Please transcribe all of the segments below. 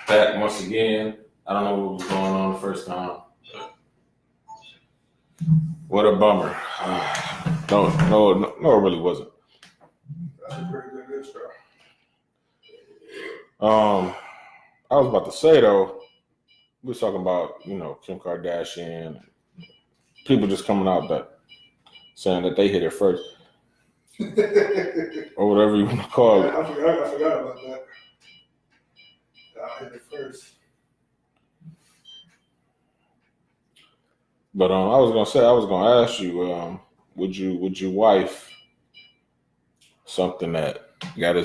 back once again. I don't know what was going on the first time. What a bummer. No, it really wasn't. That's a pretty good intro. I was about to say though, we was talking about, Kim Kardashian, people just coming out that saying that they hit it first. Or whatever you want to call it. I forgot about that. I hit it first. But I was gonna ask you, would you wife something that got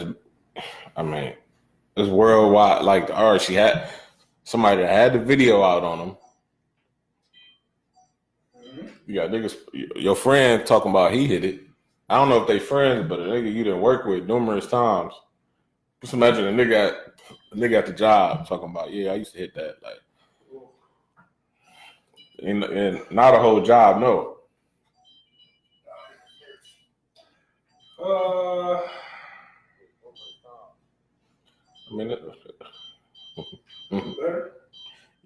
it's worldwide, like she had somebody that had the video out on them. Mm-hmm. You got niggas, your friend talking about he hit it. I don't know if they friends, but a nigga you didn't work with numerous times. Just imagine a nigga at the job talking about, yeah, I used to hit that. Like, and not a whole job, no.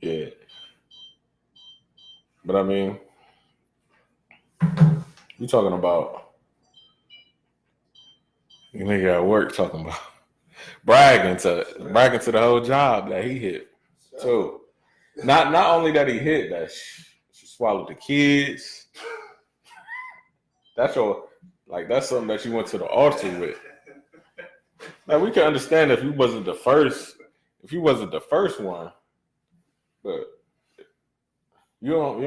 Yeah. But you talking about you nigga at work talking about bragging to the whole job that he hit too. Not only that he hit, that she swallowed the kids. That's something that you went to the altar with. Like, we can understand if you wasn't the first one, but you don't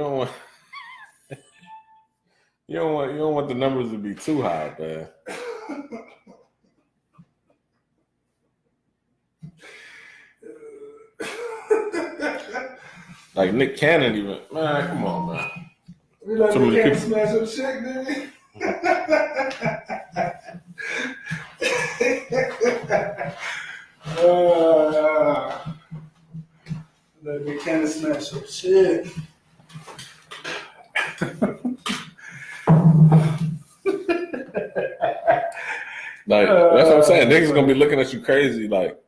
want the numbers to be too high, man. Like Nick Cannon even, man, come on, man. We let Nick Cannon smash some shit, didn't let Nick Cannon smash some shit. Like, that's what I'm saying. Niggas gonna be looking at you crazy, like,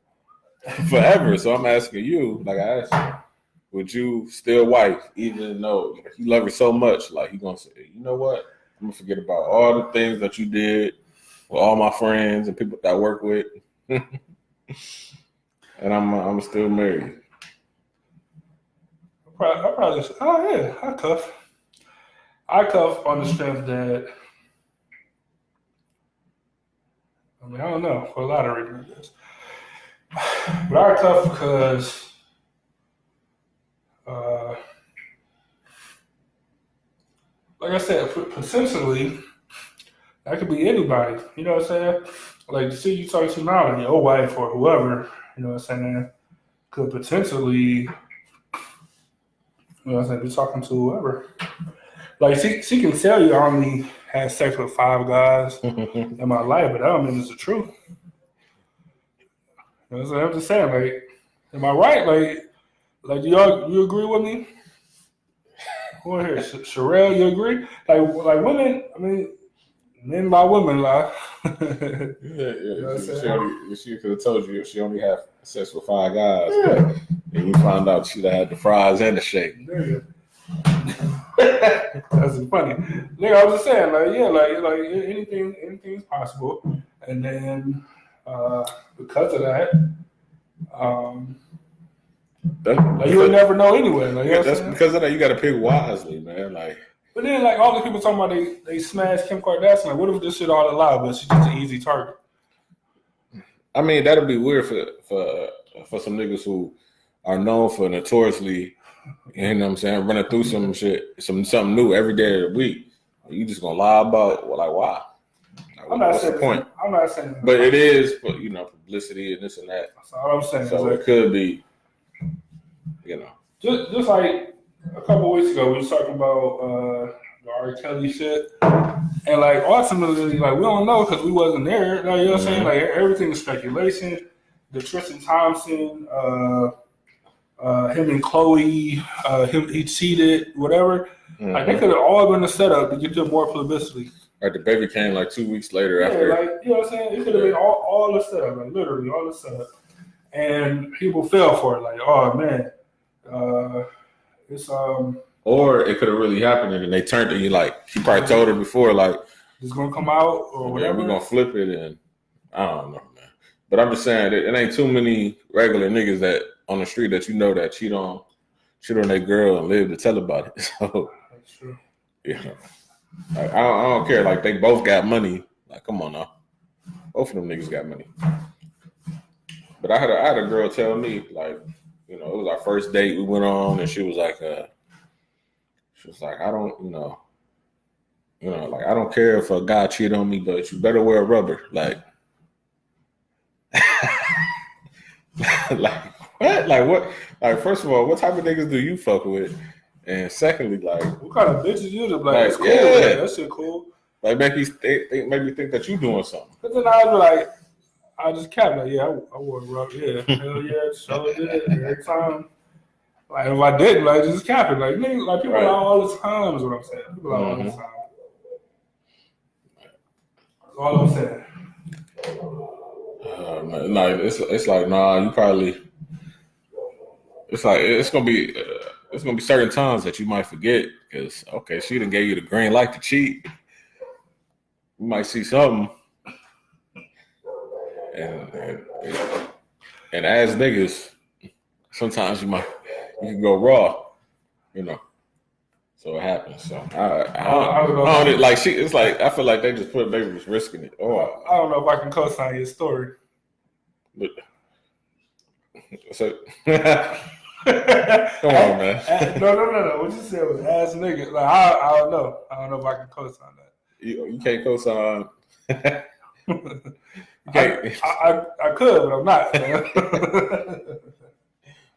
forever. So I'm asking you, like I asked you, would you still wife, even though you love her so much? Like, you gonna say, you know what? I'm gonna forget about all the things that you did with all my friends and people that I work with, and I'm still married. I probably say, oh yeah, I cuff on the strength that, I don't know, for a lot of reasons. But I cuff because like I said, potentially that could be anybody. You know what I'm saying? Like, the shit you talking to now, like your wife or whoever, you know what I'm saying, could potentially, you know what I'm saying, be talking to whoever. Like, she can tell you I only had sex with 5 guys in my life, but that don't mean it's the truth. You know what I'm saying? I'm just saying, like, am I right? Like, do you agree with me? Who in here? Sherelle, you agree? Like women, men lie, women lie. Yeah. You know she could have told you she only had sex with 5 guys. Yeah. And you found out she had the fries and the shake. Yeah. That's funny. Nigga, I was just saying, like anything's possible. And then because of that, you would never know anyway. Like, you know that's because of that. You got to pick wisely, man. Like, but then, like, all the people talking about they smashed Kim Kardashian. Like, what if this shit all a lie, but she's just an easy target? That'd be weird for some niggas who are known for notoriously, you know what I'm saying, running through some shit, something new every day of the week. You just gonna lie about, well, like, why? Like, what's the point? I'm not saying, but it is, publicity and this and that. That's all I'm saying. So it could be, just like a couple weeks ago, we was talking about the R. Kelly shit, and like ultimately, like, we don't know because we wasn't there. Like, you know what I'm saying? Like, everything is speculation. The Tristan Thompson, him and Chloe, he cheated, whatever. Mm-hmm. Like, they could have all been a setup to get them more publicity. Like, the baby came like 2 weeks later after. Like, you know what I'm saying? It could have been all the setup, like literally all the setup. and people fell for it. Like, oh man, it's Or it could have really happened, and they turned to you like she probably told her before, like it's gonna come out or whatever. We're gonna flip it, and I don't know, man. But I'm just saying that it ain't too many regular niggas that on the street that that cheat on their girl and live to tell about it. So that's true. Yeah, like, I don't care. Like they both got money. Like come on now, both of them niggas got money. But I had a girl tell me like, it was our first date we went on, and she was like, I don't, like I don't care if a guy cheat on me, but you better wear a rubber. Like, like what? Like what? Like first of all, what type of niggas do you fuck with? And secondly, like what kind of bitches you just like? It's cool. Yeah, like, that shit cool. Like make you think that you doing something. But then I was like, I just kept like, yeah, I wore a rubber. Yeah, hell yeah, so did it every time. Like if I didn't, like just cap it. Like niggas, like people out all the time is what I'm saying. People out all the time. That's all I'm saying. No, it's like nah. You probably. It's like it's gonna be certain times that you might forget because okay, she done gave you the green light to cheat. You might see something, and as niggas, sometimes you can go raw, So it happens. So I don't know. Like it's like I feel like they was risking it. Oh, I don't know if I can co-sign your story. But so come on, man. No. What you said was ass nigga. Like I don't know. I don't know if I can co-sign that. You can't co-sign. I could, but I'm not.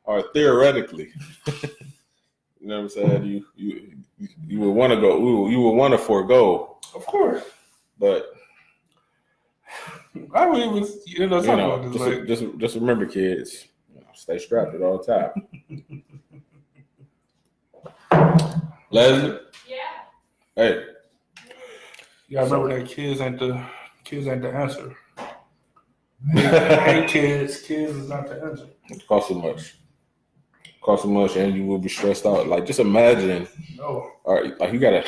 Or theoretically, you know what I'm saying? You would want to go. You would want to forego, of course. But I would even talking about this. Just remember, kids, stay strapped at all time. Leslie. Yeah. Hey. You gotta remember that kids ain't the answer. Hey kids is not the answer. It costs so much, and you will be stressed out. Like just imagine. No. All right, like you gotta.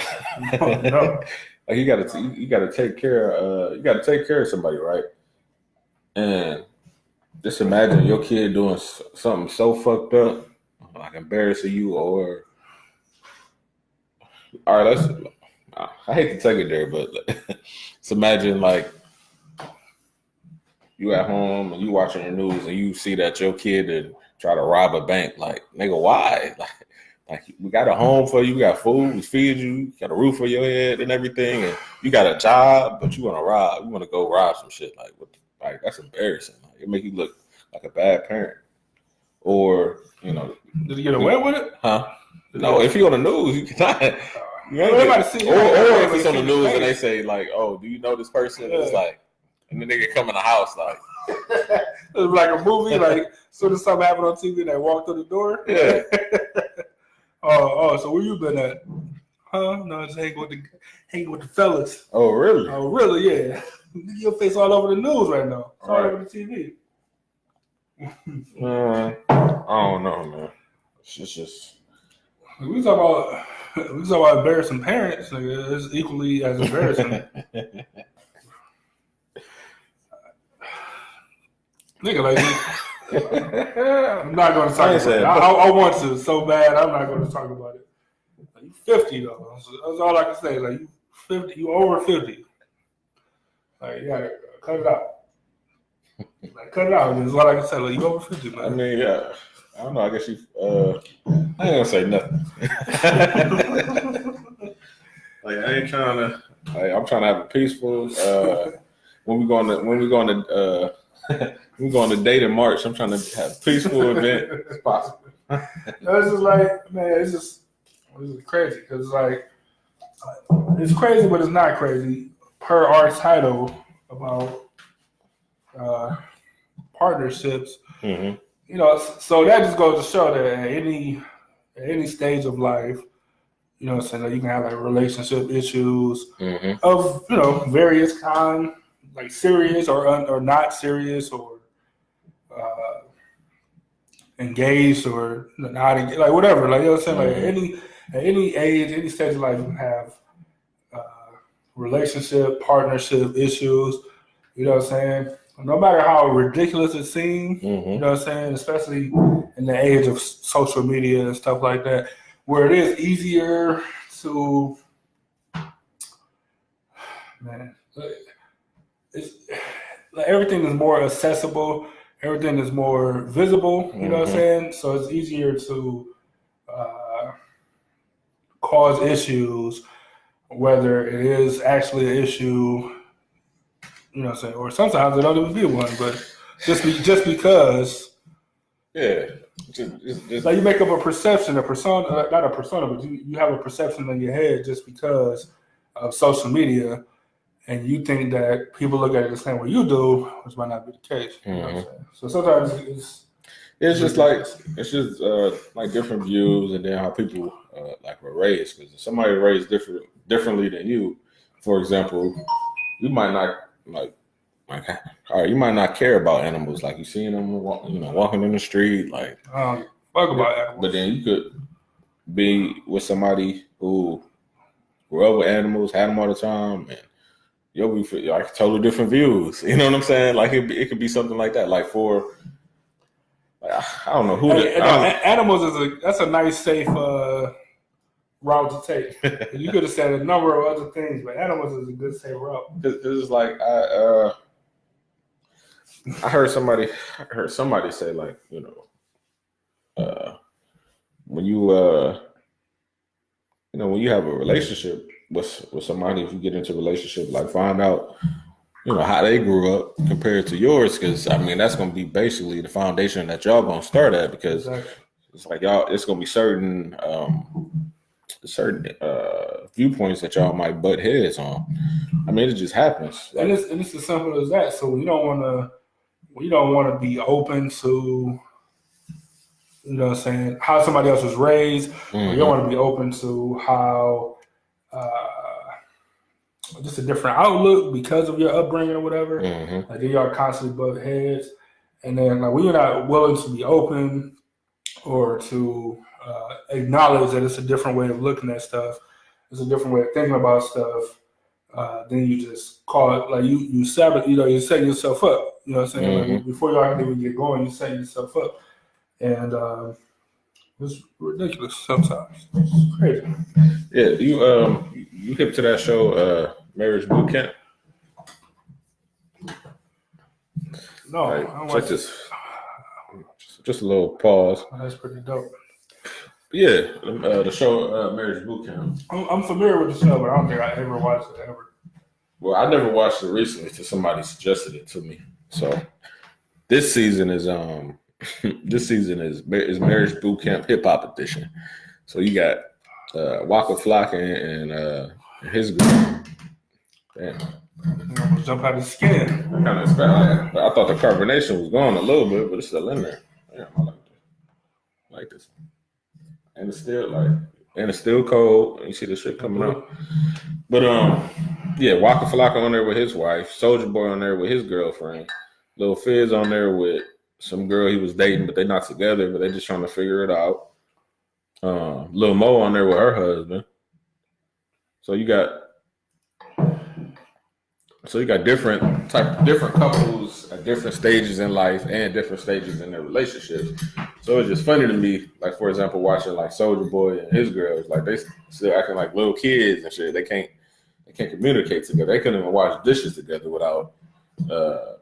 No. Like you gotta take care. You gotta take care of somebody, right? And just imagine your kid doing something so fucked up, like embarrassing you, or all right. I hate to take it there, but just imagine like you at home and you watching the news and you see that your kid and try to rob a bank. Like, nigga, why? Like we got a home for you, we got food, we feed you, got a roof over your head and everything, and you got a job, but you want to go rob some shit. Like that's embarrassing. Like, it make you look like a bad parent. Or did he get away with it? Huh? No, if you're on the news, you cannot. Or if it's on the news and they say like, "Oh, do you know this person?" Yeah. It's like, and the nigga come in the house like, it's like a movie. Like, as soon as something happened on TV, they walk through the door. Yeah. So where you been at? Huh? No, just hanging with the fellas. Oh, really? Oh, really? Yeah. Your face all over the news right now. It's all over the TV. I don't know, man. It's just we talk about embarrassing parents. Nigga, it's equally as embarrassing. Nigga, like I'm not going to talk about it. I want to so bad. I'm not going to talk about it. Like, you 50 though. That's all I can say. Like you 50. You over 50. Like you gotta cut it out. Like cut it out. That's all I can say. Like you over 50, man. I mean, yeah. I don't know. I guess you. I ain't gonna say nothing. Like I ain't trying to. Like, I'm trying to have a peaceful. When we go on the date in March, I'm trying to have a peaceful event as possible. It's just like, man, it's just crazy because it's like it's crazy, but it's not crazy. Per our title about partnerships. Mm-hmm. So that just goes to show that at any stage of life, saying that you can have like relationship issues of various kind, like serious or not serious, or engaged or not engaged, like whatever. Like you know what I'm saying? Like at any age, any stage of life, you have relationship, partnership issues. You know what I'm saying? No matter how ridiculous it seems, you know what I'm saying? Especially in the age of social media and stuff like that, where it is easier to, man, it's like everything is more accessible, everything is more visible. You know what I'm saying? So it's easier to cause issues, whether it is actually an issue. You know what I'm saying? Or sometimes it don't even be one, but just because. Yeah. Just like you make up a perception, a persona, not a persona, but you have a perception in your head just because of social media, and you think that people look at it the same way you do, which might not be the case. You know what I'm saying? So sometimes it's just like different views, and then how people like were raised. Because if somebody raised differently than you, for example, you might not all right, you might not care about animals, like you seen them, walking in the street, like fuck about animals. But then you could be with somebody who grew up with animals, had them all the time, and you'll be like totally different views. You know what I'm saying? Like it could be something like that. Like for, like, I don't know who. Animals that's a nice safe route to take. You could have said a number of other things, but animals is a good safe route. This is like I heard somebody say, like, when you when you have a relationship with somebody, if you get into a relationship, like find out how they grew up compared to yours, because I mean that's going to be basically the foundation that y'all going to start at, because it's like it's going to be certain viewpoints that y'all might butt heads on. I mean, it just happens. And it's as simple as that. So we don't want to be open to, you know what I'm saying, how somebody else was raised. You don't want to be open to how just a different outlook because of your upbringing or whatever. Like then y'all constantly butt heads. And then like we're not willing to be open or to acknowledge that it's a different way of looking at stuff. It's a different way of thinking about stuff. Then you just call it, like you sabotage, you set yourself up. You know what I'm saying? Like before you even get going, you set yourself up. And it's ridiculous sometimes. It's crazy. Yeah, you hip to that show, Marriage Boot Camp? No, I don't watch this. Just a little pause. Oh, that's pretty dope. Yeah, the show Marriage Boot Camp. I'm familiar with the show, but I don't think I ever watched it ever. Well, I never watched it recently until somebody suggested it to me. So this season is Marriage Boot Camp Hip Hop Edition. So you got Waka Flocka and his girl. Damn. I'm jump out of his skin. I kind of expect. I thought the carbonation was gone a little bit, but it's still in there. Damn, I like this. And it's still cold. You see the shit coming out. But yeah, Waka Flocka on there with his wife, Soulja Boy on there with his girlfriend, Lil Fizz on there with some girl he was dating, but they're not together, but they're just trying to figure it out. Lil Mo on there with her husband. So you got different couples at different stages in life and different stages in their relationships. So it's just funny to me, like for example, watching like Soulja Boy and his girls, like they still acting like little kids and shit. They can't communicate together. They couldn't even wash dishes together without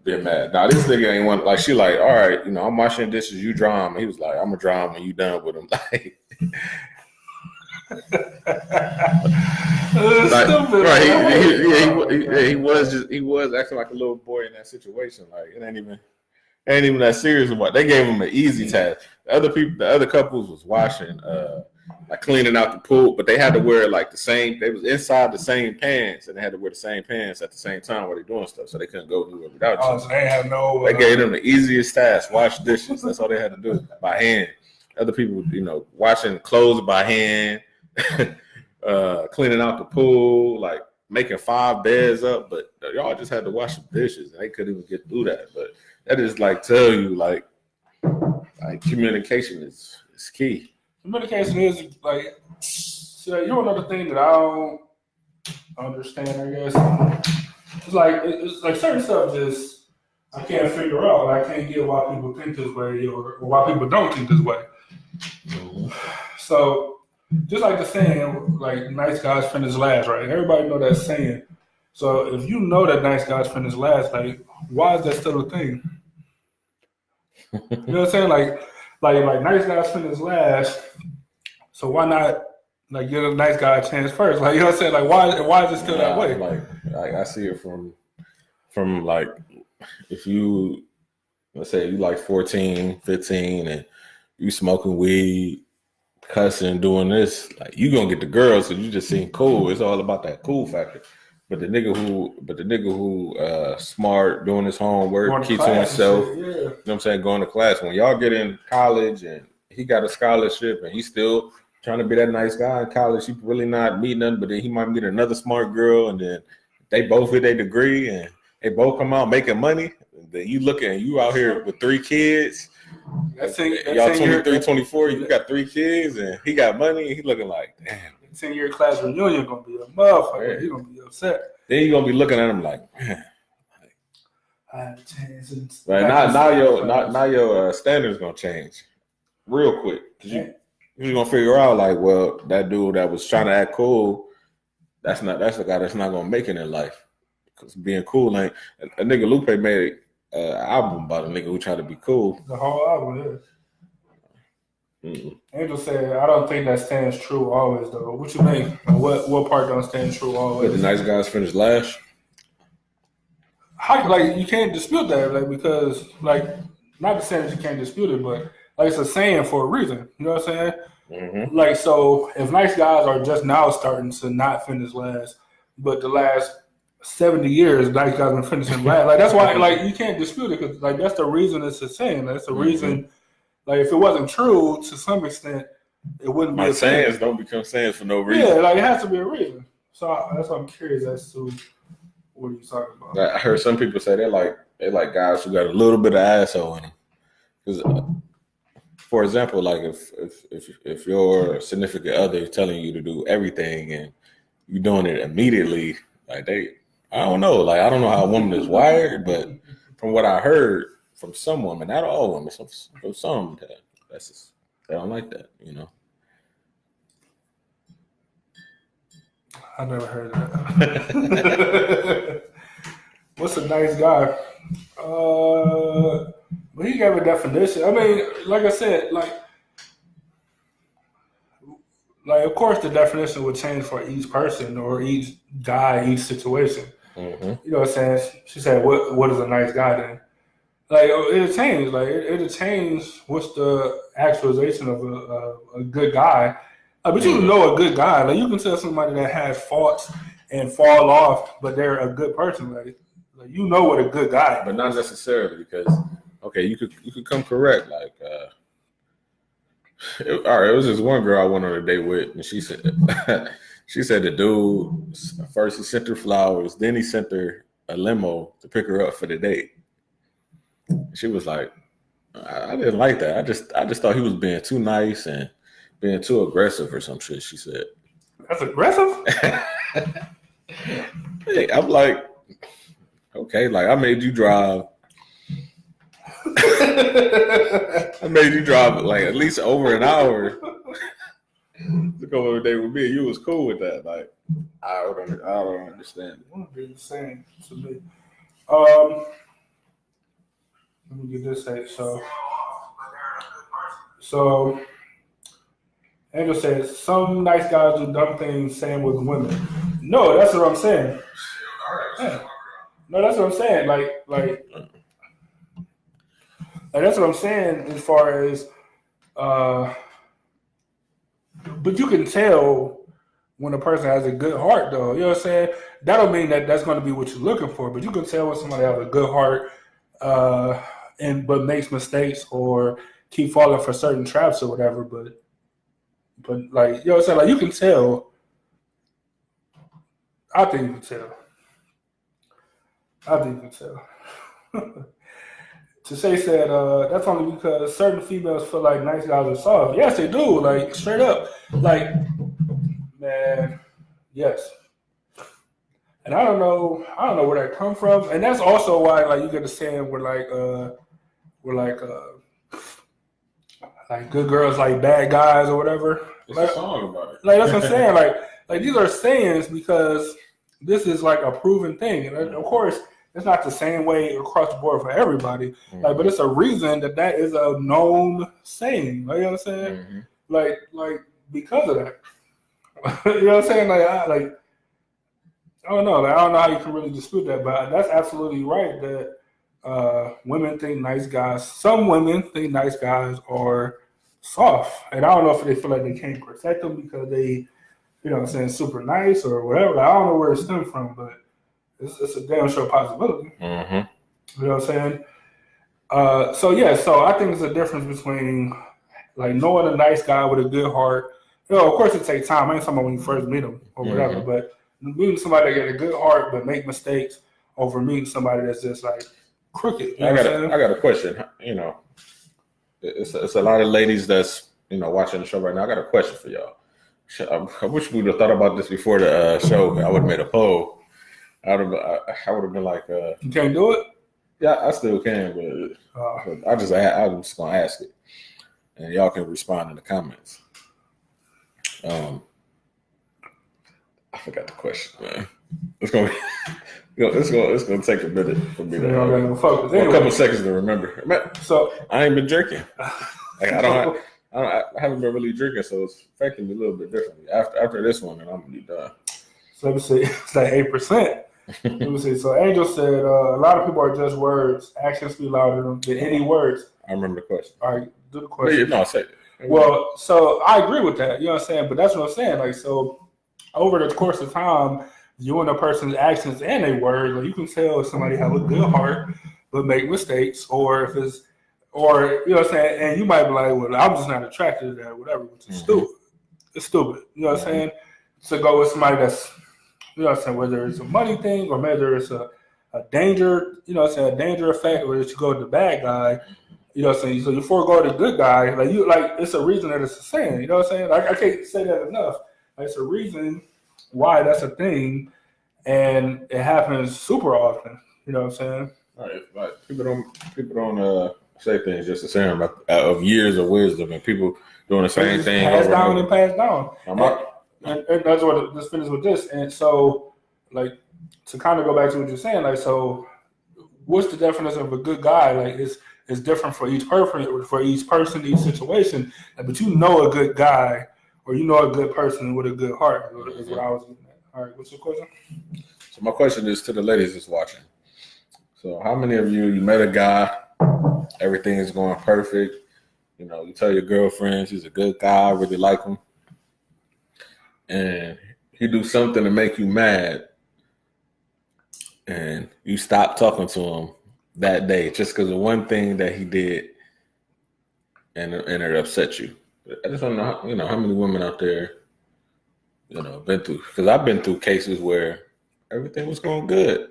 being mad. Now this nigga ain't want, like, she like, all right, I'm washing dishes, you dry them. He was like, I'm gonna dry them when you done with them. Like, he was acting like a little boy in that situation. Like it ain't even that serious about it. They gave him an easy task. The other couples was washing, like cleaning out the pool, but they had to wear like the same. They was inside the same pants, and they had to wear the same pants at the same time while they doing stuff, so they couldn't go anywhere without each other. So they have no. They gave them the easiest task: wash dishes. That's all they had to do by hand. Other people, washing clothes by hand, cleaning out the pool, like making 5 beds up, but y'all just had to wash the dishes, and they couldn't even get through that. But that is like tell you, like, Like communication is key. Communication is like, so you know, another thing that I don't understand, I guess. It's like certain stuff just I can't figure out. I can't get why people think this way or why people don't think this way. Mm-hmm. So just like the saying, like nice guys finish last, right? Everybody know that saying. So if you know that nice guys finish last, like why is that still a thing? You know what I'm saying? Like nice guys finish last. So why not like give a nice guy a chance first? Like you know what I'm saying? Like why is it still that way? Like I see it from like if you let's say you like 14, 15 and you smoking weed, cussing, doing this, like you gonna get the girls, so you just seem cool. It's all about that cool factor. But the nigga who smart, doing his homework, keeps to himself, shit, yeah. You know what I'm saying, going to class. When y'all get in college and he got a scholarship and he's still trying to be that nice guy in college, he really not meeting nothing, but then he might meet another smart girl and then they both get their degree and they both come out making money. Then you looking, you out here with 3 kids. Y'all 23, 24, you got 3 kids and he got money and he looking like, damn. 10-year class reunion gonna be a motherfucker. He gonna be upset. Then you gonna be looking at him like, man. I had a chance. Right now your standards gonna change real quick because you're gonna figure out like, well, that dude that was trying to act cool, that's the guy that's not gonna make it in life. Because being cool ain't a nigga. Lupe made an album about a nigga who tried to be cool. The whole album is. Angel said, "I don't think that stands true always, though." What you mean? What part don't stand true always? But the nice guys finish last. How like you can't dispute that, like because like not to say that you can't dispute it, but like it's a saying for a reason. You know what I'm saying? Mm-hmm. Like so, if nice guys are just now starting to not finish last, but the last 70 years, nice guys been finishing last. Like that's why, like you can't dispute it because like that's the reason it's a saying. That's the reason. Like if it wasn't true to some extent, it wouldn't be a sayings don't become sayings for no reason. Yeah, like it has to be a reason. So that's why I'm curious as to what you're talking about. I heard some people say they like guys who got a little bit of asshole in them. Because, for example, like if your significant other is telling you to do everything and you're doing it immediately, like I don't know how a woman is wired, but from what I heard. From some women, not all women, from some that's just, they don't like that, you know. I never heard of that. What's a nice guy? But he gave a definition. I mean, like I said, like of course the definition would change for each person or each guy, each situation. Mm-hmm. You know what I'm saying? She said, "What is a nice guy then?" Like it'll change. Like it'll change. What's the actualization of a good guy? But you know a good guy. Like you can tell somebody that has faults and fall off, but they're a good person. Like you know what a good guy is. But not necessarily because you could come correct. Like all right, it was this one girl I went on a date with, and she said the dude first he sent her flowers, then he sent her a limo to pick her up for the date. She was like, I didn't like that. I just thought he was being too nice and being too aggressive or some shit. She said, "That's aggressive." Hey, I'm like, okay, like I made you drive. I made you drive like at least over an hour to go on a date with me. You was cool with that. Like, I don't understand it. What are you saying to me? Let me get this straight. So Angel says some nice guys do dumb things. Same with women. No, that's what I'm saying. Yeah. No, that's what I'm saying. Like that's what I'm saying. As far as, but you can tell when a person has a good heart, though. You know what I'm saying? That don't mean that that's going to be what you're looking for, but you can tell when somebody has a good heart. But makes mistakes or keep falling for certain traps or whatever. But like you know what I'm saying, like you can tell. I think you can tell. Shay said that's only because certain females feel like nice guys are soft. Yes, they do. Like straight up. Like, man, yes. And I don't know where that come from. And that's also why like you get the saying where like good girls like bad guys or whatever. It's like, a song about it. Like that's what I'm saying. Like these are sayings because this is like a proven thing. And of course, it's not the same way across the board for everybody. Mm-hmm. Like, but it's a reason that is a known saying. Like, you know what I'm saying? Mm-hmm. Like because of that. You know what I'm saying? I don't know. Like, I don't know how you can really dispute that, but that's absolutely right. That women think nice guys. Some women think nice guys are soft, and I don't know if they feel like they can't protect them because they, you know what I'm saying, super nice or whatever. Like, I don't know where it stems from, but it's a damn sure possibility. Mm-hmm. You know what I'm saying? So I think there's a difference between like knowing a nice guy with a good heart. You know, of course it takes time. I ain't talking about when you first meet them or whatever, mm-hmm. but meeting somebody that got a good heart but make mistakes over meeting somebody that's just like crooked. I got a question. You know, it's a lot of ladies that's, you know, watching the show right now. I got a question for y'all. I wish we would have thought about this before the show. I would have made a poll. I would have been like, you can't do it? Yeah, I still can, but I'm just gonna ask it, and y'all can respond in the comments. I forgot the question, man. It's gonna take a minute for me to a couple seconds to remember. Man, so I ain't been drinking. Like, I haven't been really drinking, so it's affecting me a little bit differently. After this one, and I'm gonna be done. So let me see. It's like 8%. Let me see. So Angel said a lot of people are just words. Actions speak louder than any words. I remember the question. All right, do the question. No, say it. Well, so I agree with that. You know what I'm saying? But that's what I'm saying. Like, so over the course of time, you and a person's actions and their words, like, you can tell if somebody have a good heart but make mistakes, or if it's, or you know what I'm saying, and you might be like, well, I'm just not attracted to that, or whatever, which is stupid. It's stupid. You know what I'm saying? To go with somebody that's, you know what I'm saying, whether it's a money thing or whether it's a danger, you know what I'm saying, a danger effect, or that you go with the bad guy, you know what I'm saying? So you forego the good guy, like it's a reason that it's a saying, you know what I'm saying? Like, I can't say that enough. Like, it's a reason why that's a thing, and it happens super often, you know what I'm saying? Right, but people don't say things just the same of years of wisdom, and people doing the same thing. Pass down and pass down. And that's what, let's finish with this. And so, like, to kind of go back to what you're saying, like, so what's the definition of a good guy? Like, it's different for each person, each situation. But you know a good guy, or you know a good person with a good heart, is what I was getting at. All right, what's your question? So my question is to the ladies that's watching. So how many of you met a guy, everything is going perfect, you know, you tell your girlfriend he's a good guy, really like him, and he do something to make you mad, and you stop talking to him that day just because of one thing that he did, and it upset you? I just want to know, you know, how many women out there, you know, been through, because I've been through cases where everything was going good.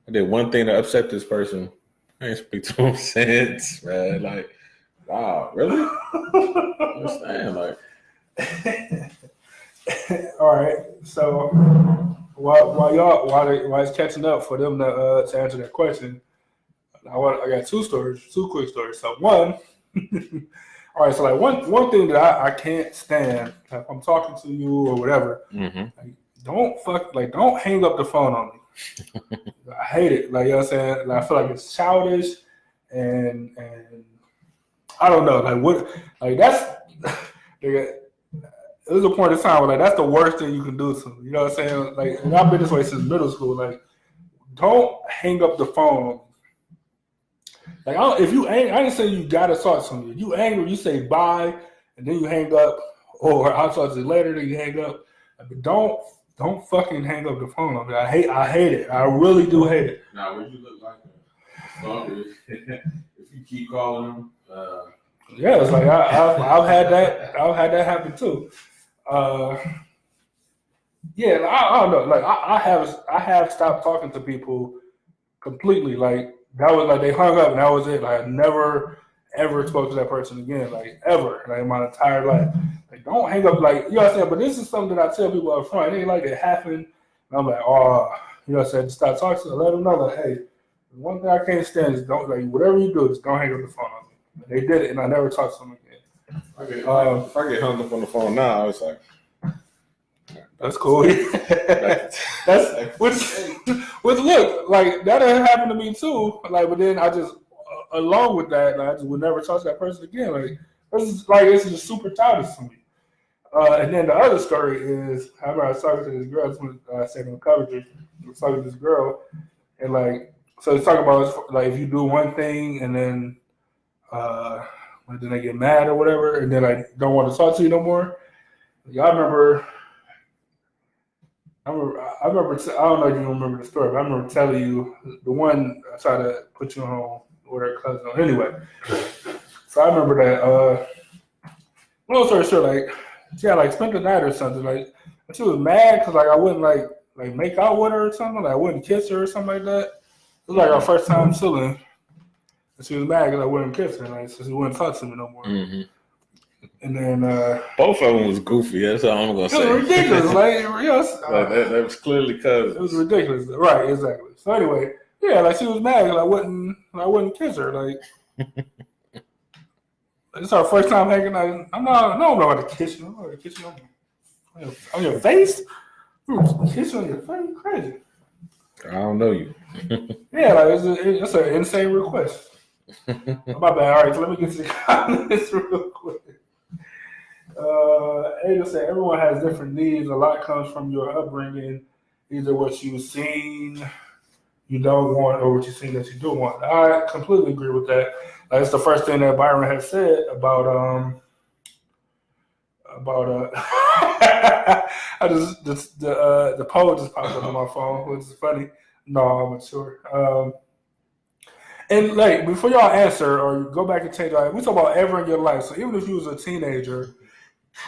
I did one thing to upset this person. I ain't speak to him since, man. Like, wow, really? I understand, like. All right. So while it's catching up for them to answer that question, I got two quick stories. So one, all right. So like one thing that I can't stand, if I'm talking to you or whatever, like, don't hang up the phone on me. I hate it. Like, you know what I'm saying? Like, I feel like it's childish, and I don't know. Like, what? Like, that's. There's a point in time where, like, that's the worst thing you can do to me. You know what I'm saying? Like, and I've been this way since middle school. Like, don't hang up the phone on me. Like, I didn't say you gotta talk to me. If you angry, you say bye, and then you hang up, or I'll talk to you later, then you hang up. But don't fucking hang up the phone on me. I hate it. I really do hate it. Now, would you look like a if you keep calling them? Yeah, it's like I've had that happen too. Yeah, I don't know. Like, I have stopped talking to people completely. Like, that was like they hung up and that was it. Like I never ever spoke to that person again, like ever, like my entire life. Like don't hang up, like you know what I'm saying. But this is something that I tell people up front. It ain't like it happened. And I'm like, oh, you know what I'm saying. Just start talking to them, let them know, like, hey, one thing I can't stand is don't like whatever you do, just don't hang up the phone on me. And they did it, and I never talked to them again. If I get hung up on the phone now, it's like. That's cool. That's which look like that happened to me too. Like, but then I just along with that, I just would never talk to that person again. Like this is just super childish to me. And then the other story is I remember I was talking to this girl. I said on coverage, I was talking to this girl, and like so it's talking about like if you do one thing and then they get mad or whatever, and then I don't want to talk to you no more. Y'all remember. I remember. I don't know if you remember the story, but I remember telling you the one I tried to put you on with her cousin. Anyway, so I remember that. Long story short, like she had like spent the night or something. Like she was mad because like I wouldn't like make out with her or something. Like I wouldn't kiss her or something like that. It was like our first time chilling, and she was mad because I wouldn't kiss her. Like so she wouldn't talk to me no more. Mm-hmm. And then both of them was goofy. That's all I'm gonna say. It was ridiculous. That was clearly cousins. It was ridiculous. Right, exactly. So anyway, yeah, like she was mad because I wouldn't kiss her. Like it's our first time hanging out. I'm not about to kiss you. I'm not going to kiss you on your face. Kiss you on your face, crazy. I don't know you. Yeah, like it's an insane request. My bad. All right, so let me get to the comments real quick. Ada said everyone has different needs. A lot comes from your upbringing, either what you've seen you don't want or what you've seen that you do want. I completely agree with that. That's the first thing that Byron has said about I just the poll just popped up on my phone, which is funny. No, I'm not sure. And like before y'all answer or go back and change, like we talk about ever in your life. So even if you was a teenager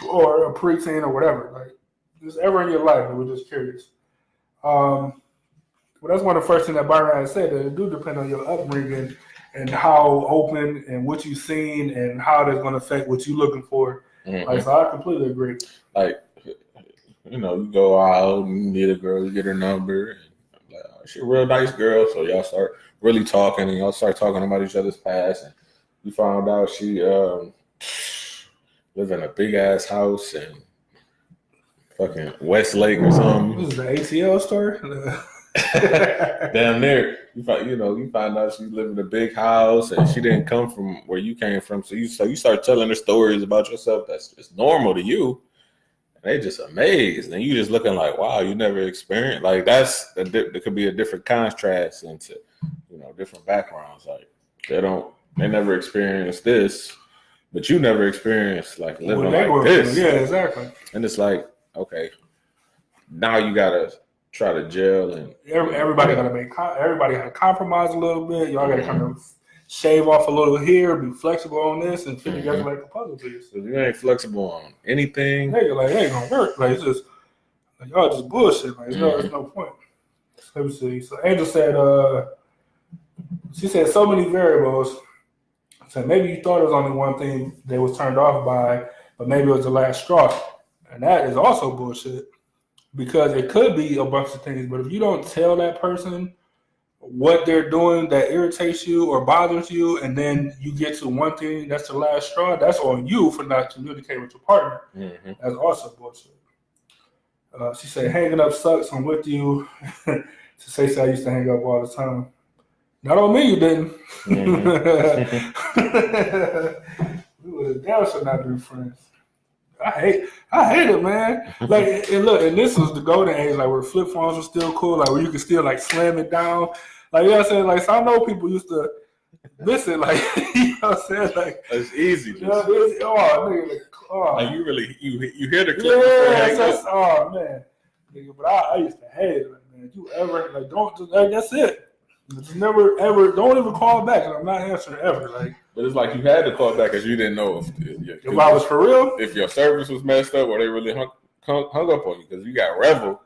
or a preteen or whatever, like just ever in your life, we're just curious. Well, that's one of the first things that Byron has said, that it do depend on your upbringing and how open and what you've seen and how that's going to affect what you're looking for. Mm-hmm. Like, so I completely agree. Like, you know, you go out and meet a girl, you get her number. And, like, she's a real nice girl, so y'all start really talking and y'all start talking about each other's past. And you found out she live in a big ass house in fucking Westlake or something. This is the ATL story. Damn near, you find out she live in a big house and she didn't come from where you came from. So you start telling her stories about yourself that's just normal to you, and they just amazed, and you just looking like, wow, you never experienced like there could be a different contrast into different backgrounds. Like they never experienced this, but you never experienced like living like this. Yeah, exactly. And it's like, okay, now you gotta try to gel and everybody gotta everybody gotta compromise a little bit. Y'all gotta kind of shave off a little here, be flexible on this, and fit together like a puzzle piece. So you ain't flexible on anything. Nigga, like it ain't gonna work. Like it's just like, y'all just bullshit. Like there's no point. Let me see. So Angel said, she said so many variables. So maybe you thought it was only one thing they was turned off by, but maybe it was the last straw, and that is also bullshit. Because it could be a bunch of things, but if you don't tell that person what they're doing that irritates you or bothers you, and then you get to one thing that's the last straw, that's on you for not communicating with your partner. Mm-hmm. That's also bullshit. She said, hanging up sucks, I'm with you. To say I used to hang up all the time. Not on me, you didn't. Mm-hmm. We would have damn sure not been friends. I hate it, man. Like, and look, and this was the golden age, like where flip phones were still cool, like where you could still like slam it down. Like, you know what I'm saying? Like, so I know people used to miss it, like, you know what I'm saying? Like, it's easy. You know, nigga, like you really you hear the clip. Yeah, oh man, nigga. But I used to hate it, like, man. You ever like don't just like, that's it. Just never ever don't even call back. I'm not answering ever, like. But it's like you had to call back because you didn't know if I was for real. If your service was messed up or they really hung up on you because you got Revel,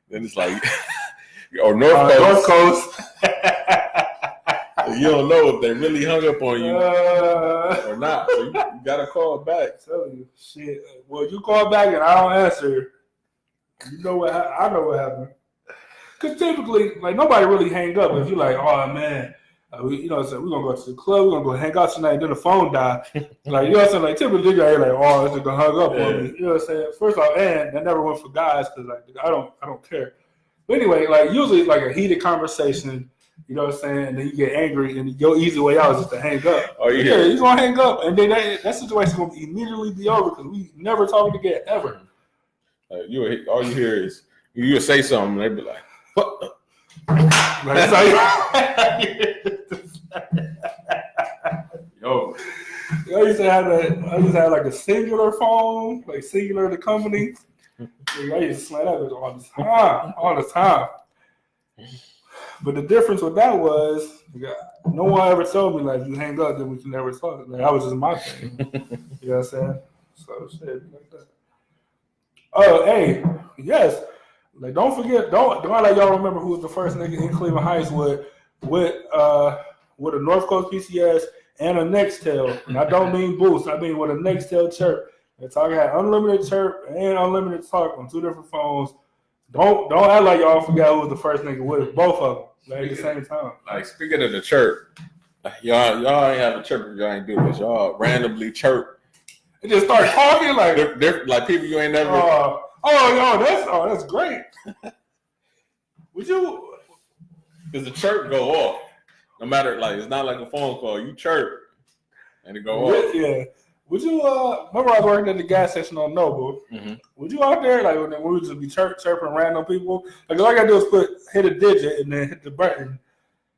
then it's like or North Coast. You don't know if they really hung up on you or not. So you gotta call back. I'm telling you, shit. Well, you call back and I don't answer. You know what? I know what happened. Because typically, like nobody really hang up if you're like, oh man, we're gonna go to the club, we're gonna go hang out tonight. Then the phone die. Like you know what I'm saying? Like typically, you're like, oh, it's gonna hung up on me. You know what I'm saying? First off, and that never went for guys because like I don't care. But anyway, like usually like a heated conversation. You know what I'm saying? And then you get angry, and your easy way out is just to hang up. Oh, yeah. You're going to hang up, and then that situation's going to immediately be over because we never talk again, ever. All you hear is, you would say something, and they'd be like, what? Yo. I used to have like a singular phone, like singular the company. I used to slide that all the time. But the difference with that was, no one ever told me, like, you hang up, then we can never talk. Like, that was just my thing. You know what I'm saying? So, shit, like that. Oh, hey, yes. Like, don't forget, don't let y'all remember who was the first nigga in Cleveland Heights with a North Coast PCS and a Nextel. And I don't mean Boost. I mean with a Nextel chirp. And talk had unlimited chirp and unlimited talk on two different phones. Don't act like y'all forgot who was the first nigga with both of them at the same time. Like speaking of the chirp, y'all ain't have a chirp if y'all ain't do this. Y'all randomly chirp. It just start talking like people you ain't never. That's great. Would you? Because the chirp go off. No matter it's not like a phone call. You chirp and it go off. Yeah. Would you remember I was working at the gas station on Noble? Mm-hmm. Would you out there when we would just be chirping random people? Like all I gotta do is hit a digit and then hit the button.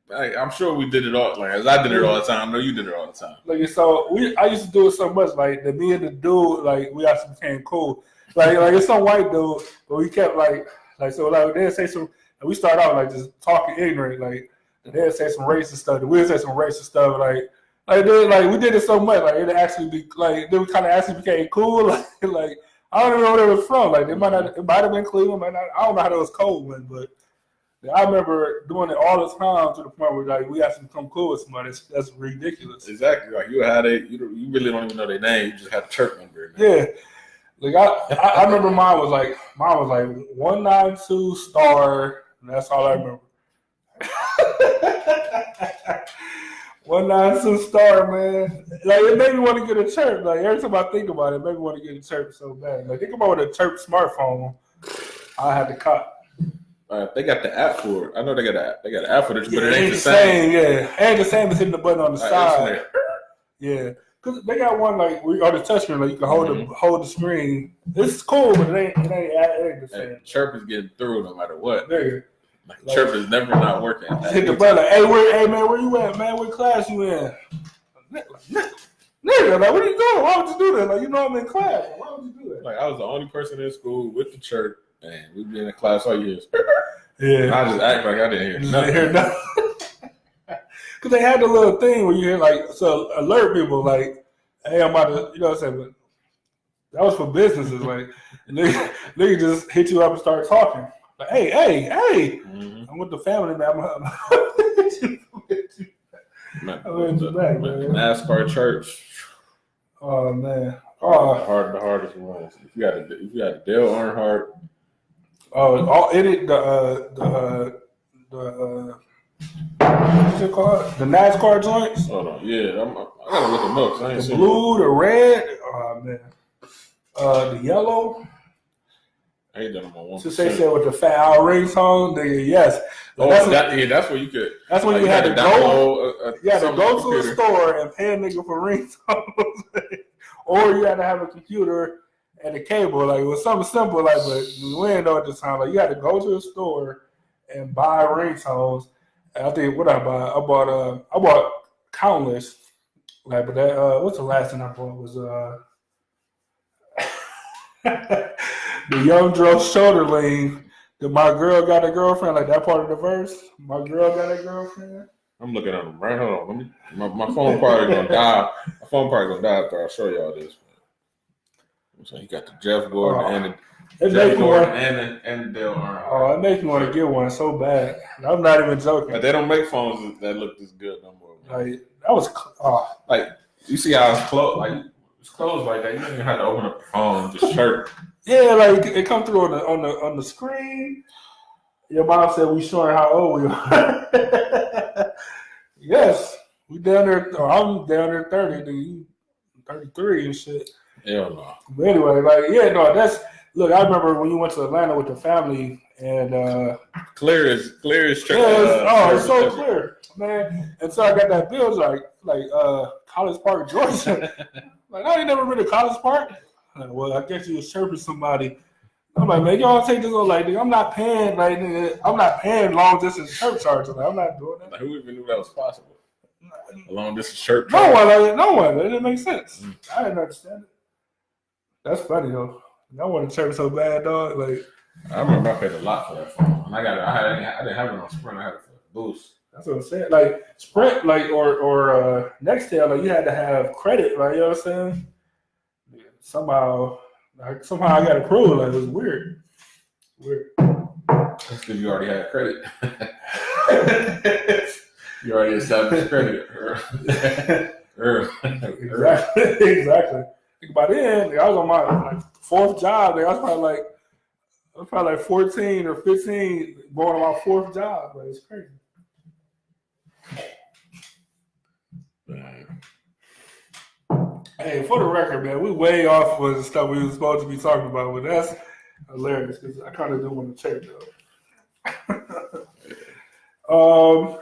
I'm sure we did it all. As I did it all the time. I know you did it all the time. I used to do it so much that me and the dude we actually became cool. Like it's some white dude, but we kept they'd say some. And we started out just talking ignorant. They'd say some racist stuff. We'd say some racist stuff. We did it so much, it actually be they kind of actually became cool. I don't even know where they was from. It might have been Cleveland, I don't know how those cold went, but I remember doing it all the time to the point where we actually become cool with somebody. That's ridiculous. Exactly. You had you really don't even know their name. You just had a chirp number. Yeah. I remember mine was 192 star, and that's all I remember. 192 star, man. It made me want to get a chirp. Every time I think about it, it made me want to get a chirp so bad. Think about with a chirp smartphone, I had to cop. They got the app for it. I know they got an app for it, but it ain't the same. Yeah, ain't the same as hitting the button on the side. Yeah, because they got one on the touchscreen. You can hold the screen. It's cool, but it ain't the same. Chirp is getting through no matter what. Chirp is never not working. Hit the button. Hey man, where you at, man? What class you in? Nigga, what are you doing? Why would you do that? I'm in class. Why would you do that? I was the only person in school with the chirp, and we'd be in the class all years. Yeah. And I just act like I didn't hear nothing. Because they had the little thing where you hear alert people hey, I'm about to, you know what I'm saying? But that was for businesses. They just hit you up and start talking. Hey. Mm-hmm. I'm with the family, man. The NASCAR church. Oh man. The hardest ones. If you got a Dale Earnhardt. What's it called? The NASCAR joints? Hold on. Yeah, I gotta look them up. I ain't the blue, the red. Oh man. The yellow. I ain't done them on one. Since they said with the fat Al ringtone, yes. That's where you could. That's when you had to go. You had to go to a store and pay a nigga for ringtones, or you had to have a computer and a cable. It was something simple, but we didn't know at the time. You had to go to a store and buy ringtones. And I think what I bought. I bought countless. But that what's the last thing I bought was the Young Dro shoulder lean. That my girl got a girlfriend, that part of the verse. My girl got a girlfriend. I'm looking at them right. Hold on. My phone probably gonna die. My phone probably gonna die after I show y'all this. So you got the Jeff Gordon and the Dale Earnhardt. Oh, it makes me want to get one so bad. I'm not even joking. But they don't make phones that look this good no more. Like that was like you see how it's closed. Like it's closed like that. You don't even have to open up the phone. Just chirp. Yeah, like it come through on the screen. Your mom said we showing how old we are. Yes, we down there. Or I'm down there 30. Dude, you 33 and shit. Hell no. But anyway, like that's. Look, I remember when you went to Atlanta with the family and clear as true. It's so clear, man. And so I got that bill like College Park, Georgia. Like I ain't never been to College Park. Like, well, I guess you was chirping somebody. I'm like, man, y'all take this on like, nigga, I'm not paying long distance chirp charges. Like, I'm not doing that. Like, who even knew that was possible? A long distance chirp charge? No one. It didn't make sense. I didn't understand it. That's funny though. I want to chirp so bad, dog. Like I remember I paid a lot for that phone, and I didn't have it on Sprint. I had it for Boost. That's what I'm saying. Like Sprint, like or Nextel, like you had to have credit. Like you know what I'm saying? Yeah, somehow I got approved. Like it was weird. That's because you already had credit. You already established credit. Exactly. By then, I was on my fourth job. I was probably like 14 or 15 going on my fourth job. Like, it's crazy. Hey, for the record, man, we way off with the stuff we were supposed to be talking about, but that's hilarious because I kind of do want to check though.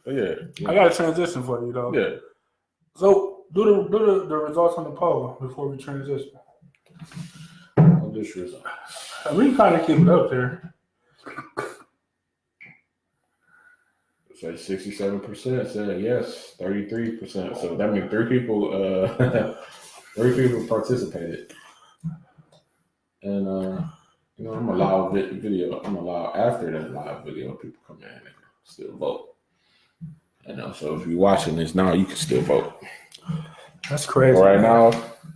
Yeah. I got a transition for you though. Yeah. So do the results on the poll before we transition. This result. We can kind of keep it up there. It's like 67% said yes, 33%. So that means three people participated. And I'm a live video. I'm allow after that live video, people come in and still vote. So if you're watching this now, you can still vote. That's crazy. Right now,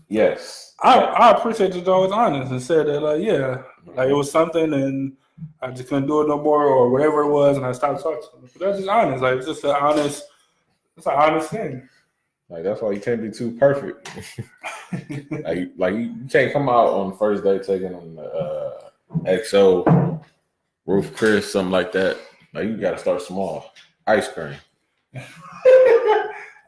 yes. I appreciate you always honest and said that like it was something and I just couldn't do it no more or whatever it was and I stopped talking to them. But that's just honest. Like it's just an honest thing. Like that's why you can't be too perfect. like you can't come out on the first day taking on the XO, Roof Chris, something like that. Like you gotta start small. Ice cream.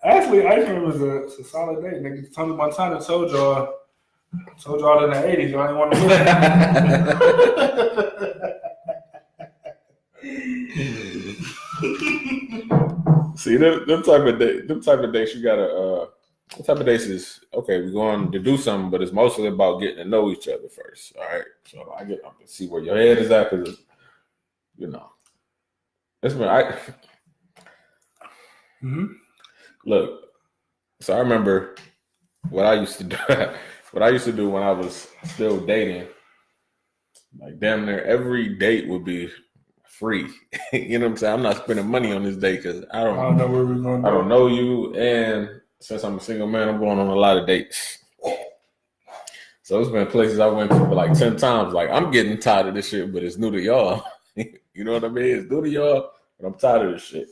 Actually, ice cream was a solid day. Nigga, Tony Montana told y'all in the 80s, y'all didn't want to listen. See, them type of days you gotta them type of days is okay, we're going to do something, but it's mostly about getting to know each other first. All right. So I get to see where your head is at because it's been Look, so I remember what I used to do. What I used to do when I was still dating, like damn near every date would be free. You know what I'm saying? I'm not spending money on this date because I don't know where we're going. I don't know you, and since I'm a single man, I'm going on a lot of dates. So it's been places I went to for like 10 times. Like I'm getting tired of this shit, but it's new to y'all. You know what I mean? It's new to y'all, but I'm tired of this shit.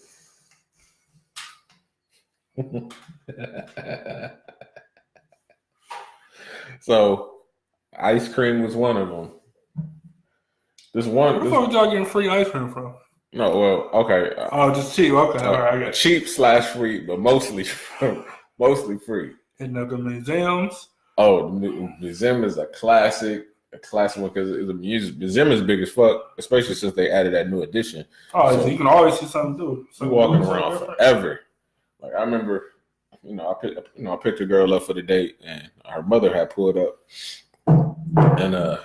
So ice cream was one of them. Where the fuck y'all getting free ice cream from? No, well, okay. Just cheap. Okay, all right, I got cheap / free, but mostly free. Hitting up the museums. Oh, the museum is a classic one because the museum is big as fuck, especially since they added that new addition. Oh, so you can always see something to do. You walking around forever. Like I remember, I picked a girl up for the date, and her mother had pulled up, and her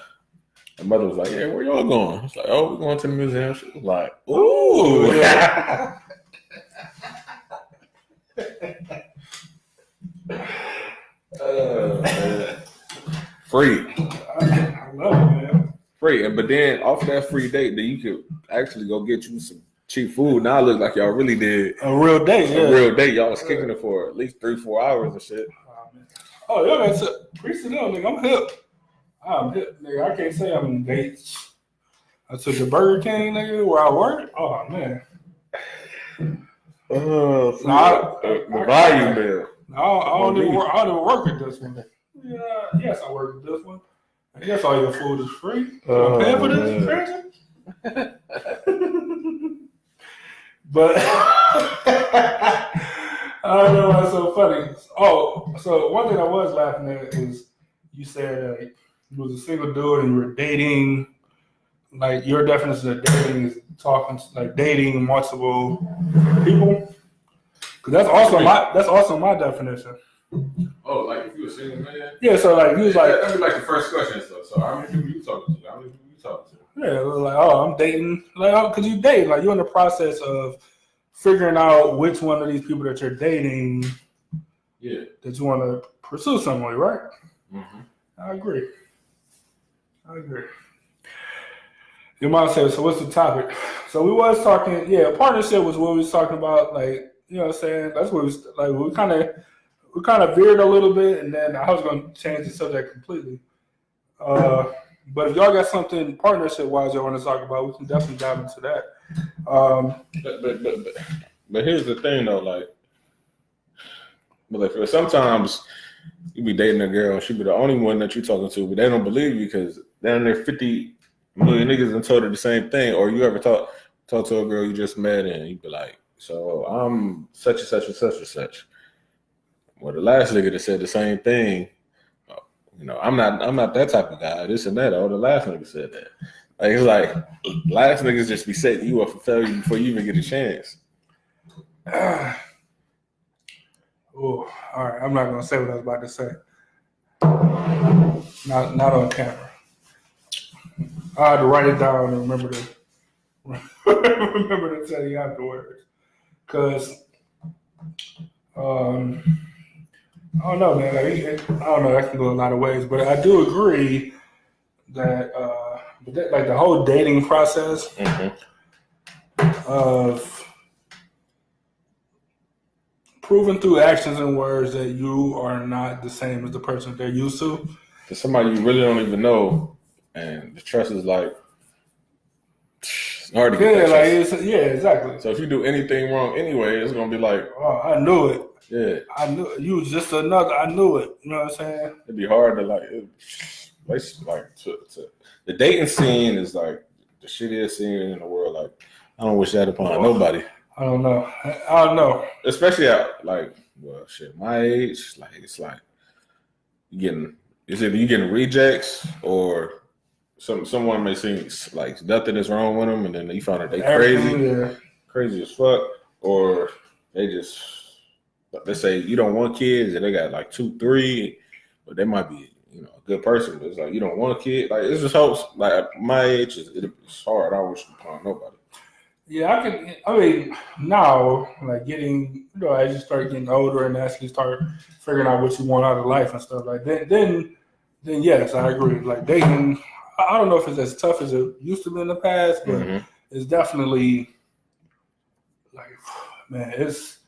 mother was like, "Yeah, where y'all going?" I was like, "Oh, we're going to the museum." She was like, "Ooh." Yeah. Free. I love it, man. Free, but then off that free date, then you could actually go get you some cheap food. Now it looks like y'all really did a real date. A real date. Y'all was kicking it for at least 3-4 hours and shit. Oh, y'all got to preach to them, nigga. I'm hip, nigga. I can't say I'm in dates. I took the Burger King, nigga, where I work. Oh man. Oh, the volume bill. I don't even work at this one. Yeah, yes, I work at this one. I guess all your food is free. So I'm paying for this, crazy. But I don't know why it's so funny. Oh, so one thing I was laughing at is you said you was a single dude and you were dating. Like your definition of dating is dating multiple people. Cause that's also my definition. Oh, like if you were a single man? Yeah, so like you was like that'd be like the first question stuff. So how many people you talking to? How many people you talking to? Yeah, it was like, oh, I'm dating. Like, cause you date, like you're in the process of figuring out which one of these people that you're dating, that you want to pursue something with, right? Mm-hmm. I agree. Your mom said, so what's the topic? So we was talking, partnership was what we was talking about, like, you know what I'm saying? That's what we kind of veered a little bit, and then I was going to change the subject completely. But if y'all got something partnership-wise y'all want to talk about, we can definitely dive into that. But here's the thing, though, like sometimes you be dating a girl and she be the only one that you talking to, but they don't believe you because then there 50 million niggas and told her the same thing. Or you ever talk to a girl you just met and you be like, so I'm such and such and such and such. Well, the last nigga that said the same thing, you know, I'm not that type of guy. This and that. Oh, the last nigga said that. Like it's like last niggas just be setting you up for failure before you even get a chance. Oh, all right. I'm not gonna say what I was about to say. Not on camera. I had to write it down and remember to tell you afterwards. Cause I don't know, man. I don't know. That can go a lot of ways, but I do agree that, like the whole dating process of proving through actions and words that you are not the same as the person they're used to. To somebody you really don't even know, and the trust is like it's hard to get that trust. Exactly. So if you do anything wrong anyway, it's gonna be like, oh, I knew it. Yeah, I knew it. You was just another. I knew it. You know what I'm saying? It'd be hard to the dating scene is like the shittiest scene in the world. Like I don't wish that upon nobody. I don't know. Especially at my age, like it's like you getting rejects or someone may seem like nothing is wrong with them, and then you find out they crazy as fuck, or they say you don't want kids, and they got like 2, 3, but they might be a good person. But it's like you don't want a kid. Like it just helps. Like at my age, it's hard. I don't wish upon nobody. Yeah, I mean, now, like getting, as you start getting older and actually start figuring out what you want out of life and stuff like that, then yes, I agree. Like dating, I don't know if it's as tough as it used to be in the past, but it's definitely like, man, it's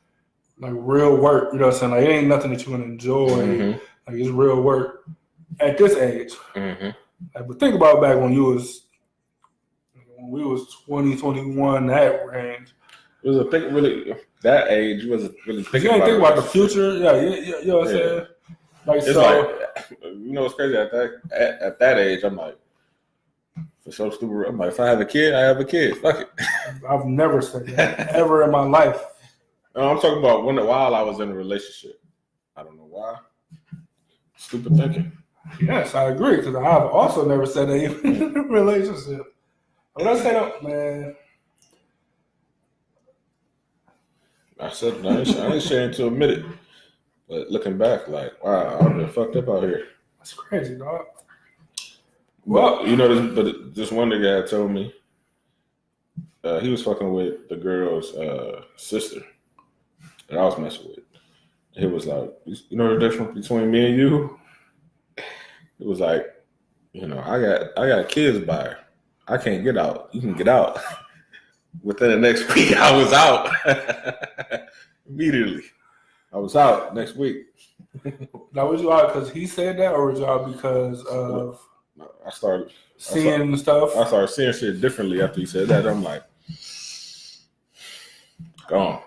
like real work. You know what I'm saying? Like it ain't nothing that you want to enjoy. Like it's real work at this age. Like, but think about back when we was 20, 21, that range. It was that age. You wasn't really thinking about think about the future. Yeah, you know what I'm saying? Like it's it's crazy at that age. I'm like, for so stupid. I'm like, if I have a kid, I have a kid. Fuck it. I've never said that ever in my life. No, I'm talking about while I was in a relationship. I don't know why. Stupid thinking. Yes, I agree because I've also never said that even in a relationship. When I say that, man, I ain't ashamed to admit it. But looking back, like, wow, I've been fucked up out here. That's crazy, dog. Well, this one nigga had told me he was fucking with the girl's sister that I was messing with. He was like, you know the difference between me and you? It was like, I got kids by her. I can't get out. You can get out. Within the next week, I was out. Immediately. I was out next week. Now, was y'all because he said that, or was y'all because of I started seeing stuff? I started seeing shit differently after he said that. I'm like, gone.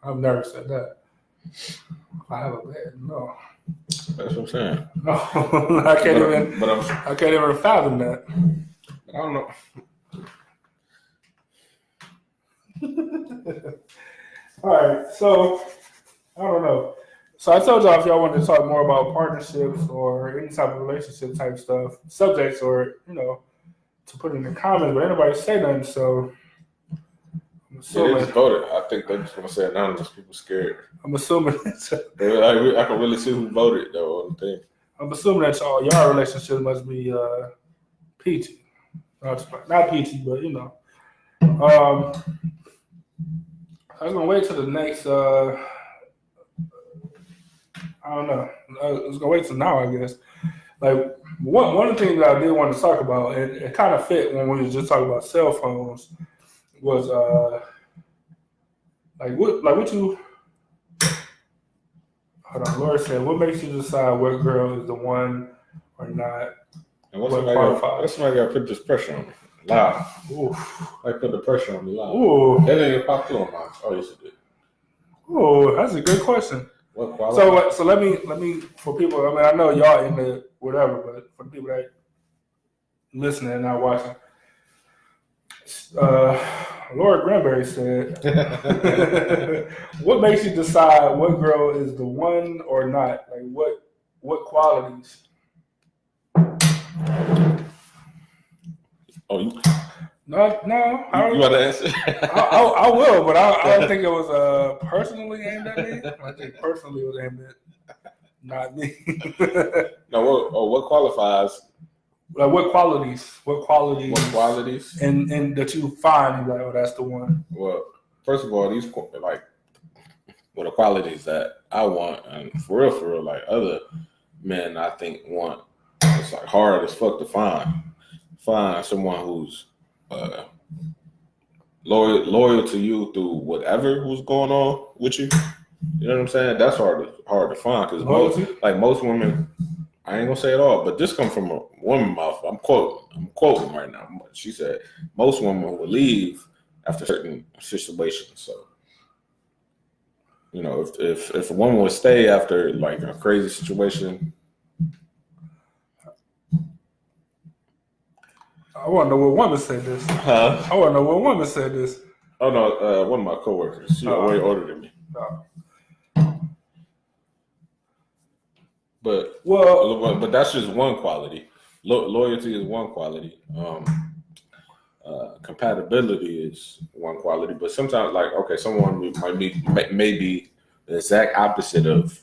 I've never said that. If I have a bed, no. That's what I'm saying. No, I can't even fathom that. I don't know. All right, so I don't know. So I told y'all if y'all wanted to talk more about partnerships or any type of relationship type stuff, subjects, or to put in the comments, but anybody say nothing. So I'm They assuming. just voted. I think they're just gonna say anonymous. People scared. I'm assuming. I can really see who voted though on the thing. I'm assuming that y'all relationship must be peachy. Not peachy, but I was gonna wait till the next. I don't know. I was gonna wait till now, I guess. Like one of the things that I did want to talk about, and it kind of fit when we was just talking about cell phones, was what you. Hold on, Laura said, "What makes you decide what girl is the one or not?" And what's somebody got to put this pressure on me? Loud. Oof. I put the pressure on me loud. Ooh. That didn't even pop through on mine. Oh, yes, it did. Oh, that's a good question. What quality? So let me for people. I mean, I know y'all in the whatever, but for the people that listening and not watching, Laura Granberry said, "What makes you decide what girl is the one or not? Like what qualities?" Oh, no. You want to answer? I will, but I don't think it was personally aimed at me. I think personally it was aimed at not me. No, what qualifies? Like what qualities? What qualities? What qualities? And that you find like, oh, that's the one. Well, first of all, these the qualities that I want, and for real, like other men, I think want. It's like hard as fuck to find someone who's loyal to you through whatever was going on with you. You know what I'm saying? That's hard to find because most women, I ain't gonna say it all, but this comes from a woman's mouth. I'm quoting right now. She said most women will leave after certain situations. So, if a woman would stay after like a crazy situation. I want to know what woman said this. Huh? I want to know what woman said this. Oh no, one of my coworkers. She's way older than me. But that's just one quality. Loyalty is one quality. Compatibility is one quality. But sometimes, someone may be the exact opposite of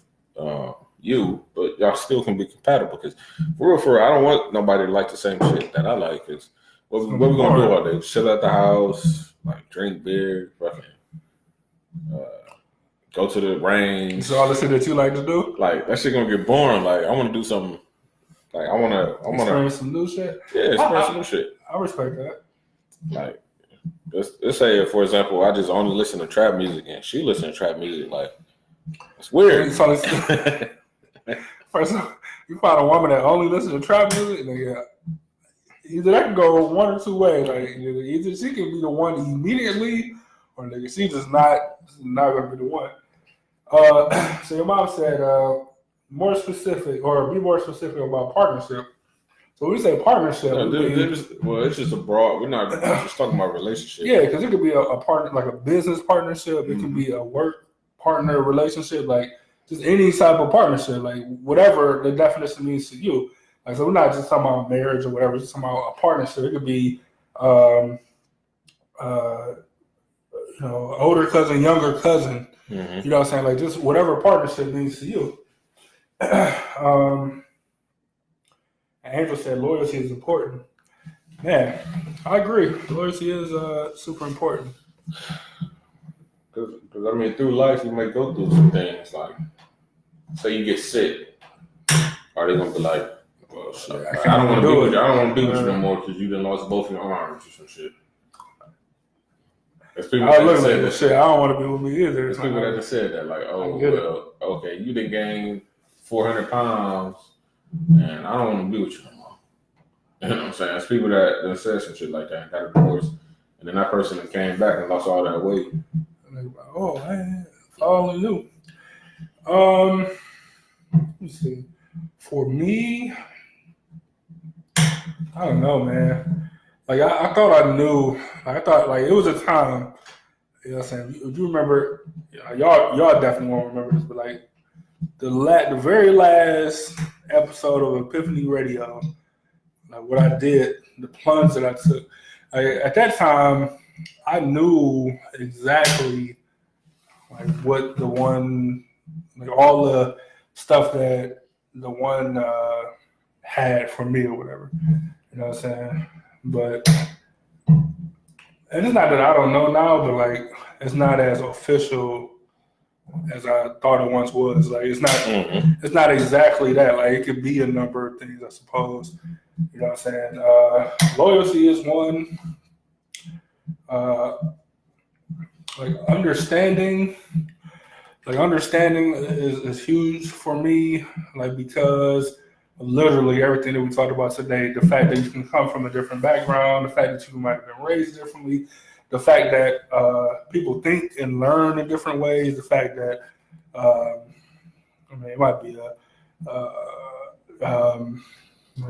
you, but y'all still can be compatible. Because for real, I don't want nobody to like the same shit that I like. Because what we gonna do all day? Chill at the house, like drink beer, fucking. Go to the range. So all the shit that you like to do? Like that shit gonna get boring. Like I want to do something. Like I want to experience some new shit. Yeah, experience some new shit. I respect that. Like let's say, for example, I just only listen to trap music and she listen to trap music. Like it's weird. First, you find a woman that only listens to trap music, either that can go one or two ways. Like either she can be the one immediately, or she just not gonna be the one. So your mom said be more specific about partnership. So when we say partnership, it's just a broad. We're not just talking about relationship. Yeah, because it could be a partner, like a business partnership. It can be a work partner relationship, like just any type of partnership, like whatever the definition means to you. Like, so we're not just talking about marriage or whatever. We're just talking about a partnership. It could be, older cousin, younger cousin. Mm-hmm. You know what I'm saying? Like just whatever partnership means to you. Angel said loyalty is important. Man, I agree. Loyalty is super important. Because I mean, through life you may go through some things. Like, say you get sick, are they gonna be like, "Well, shit, I don't want to be with you no more because you done lost both your arms or some shit." There's people I that look said like that shit. I don't want to be with me either. There's people that just said that, like, oh, well, okay, you done gained 400 pounds, and I don't want to be with you no more. You know what I'm saying? There's people that said some shit like that and got a divorce, and then that person came back and lost all that weight. Oh, man, following you. Let me see. For me, I don't know, man. Like I thought I knew. Like, I thought like it was a time. You know what I'm saying? If you remember, y'all definitely won't remember this, but like the very last episode of Epiphany Radio, like what I did, the plunge that I took. At that time, I knew exactly like what the one, like all the stuff that the one had for me or whatever. You know what I'm saying? But and it's not that I don't know now, but like it's not as official as I thought it once was. Like it's not exactly that. Like it could be a number of things, I suppose. You know what I'm saying? Loyalty is one. Like understanding is huge for me. Like because of literally everything that we talked about today, the fact that you can come from a different background, the fact that you might have been raised differently, the fact that people think and learn in different ways, the fact that it might be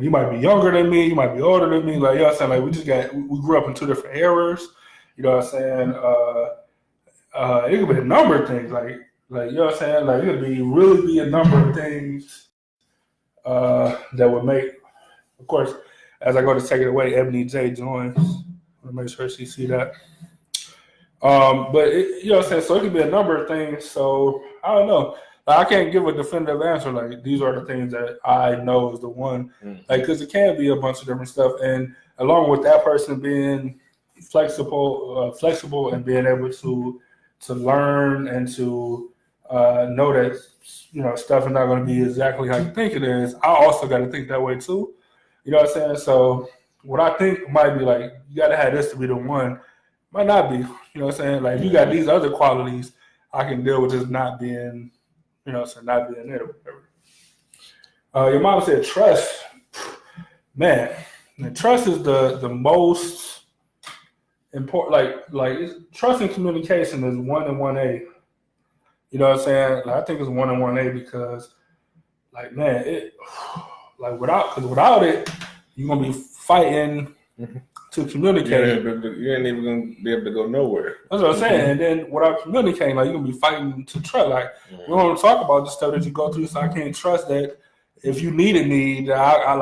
you might be younger than me, you might be older than me. Like you know what I'm saying, like we grew up in two different eras. You know what I'm saying? It could be a number of things. Like you know what I'm saying? Like it could really be a number of things that would make. Of course, as I go to take it away, Ebony J joins. I want to make sure she see that. But you know what I'm saying? So it could be a number of things. So I don't know. Like, I can't give a definitive answer. Like these are the things that I know is the one. Like because it can be a bunch of different stuff, and along with that person being flexible and being able to learn and to know that you know stuff is not going to be exactly how you think it is. I also got to think that way too. You know what I'm saying? So what I think might be like you got to have this to be the one. Might not be. You know what I'm saying? Like if you got these other qualities, I can deal with just not being, you know, so not being there or whatever. Your mom said trust. Man, trust is the most important. Like trust and communication is 1 and 1A. You know what I'm saying? Like, I think it's 1 and 1A because, like, man, without it, you're gonna be fighting to communicate. You ain't even gonna be able to go nowhere. That's what I'm saying. And then without communicating, like you're gonna be fighting to trust. Like we don't want to talk about the stuff that you go through, so I can't trust that if you needed me, I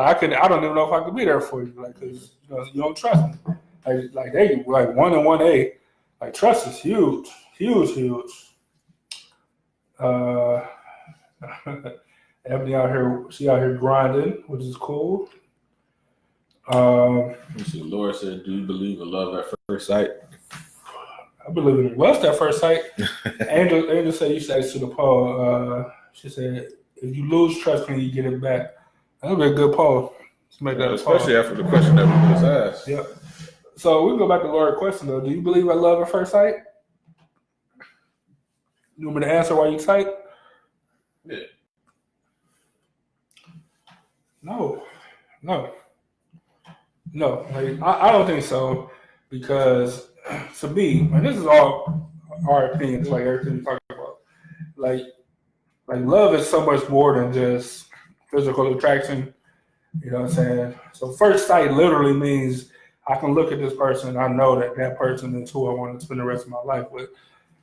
don't even know if I could be there for you, like because you know you don't trust me. Like 1 and 1A, like trust is huge. Ebony out here, she out here grinding, which is cool. You see, Laura said, "Do you believe in love at first sight?" I believe in lust at first sight. Angel said you should to the poll. She said, "If you lose trust, can you get it back?" That'd be a good poll. Let's make that especially after the question that we just asked. Yep. So we can go back to Laura's question though. Do you believe in love at first sight? You want me to answer while you type? Yeah. No. Like, I don't think so because to me, and this is all our opinions, like everything we talk about. Like love is so much more than just physical attraction. You know what I'm saying? So first sight literally means I can look at this person and I know that person is who I want to spend the rest of my life with.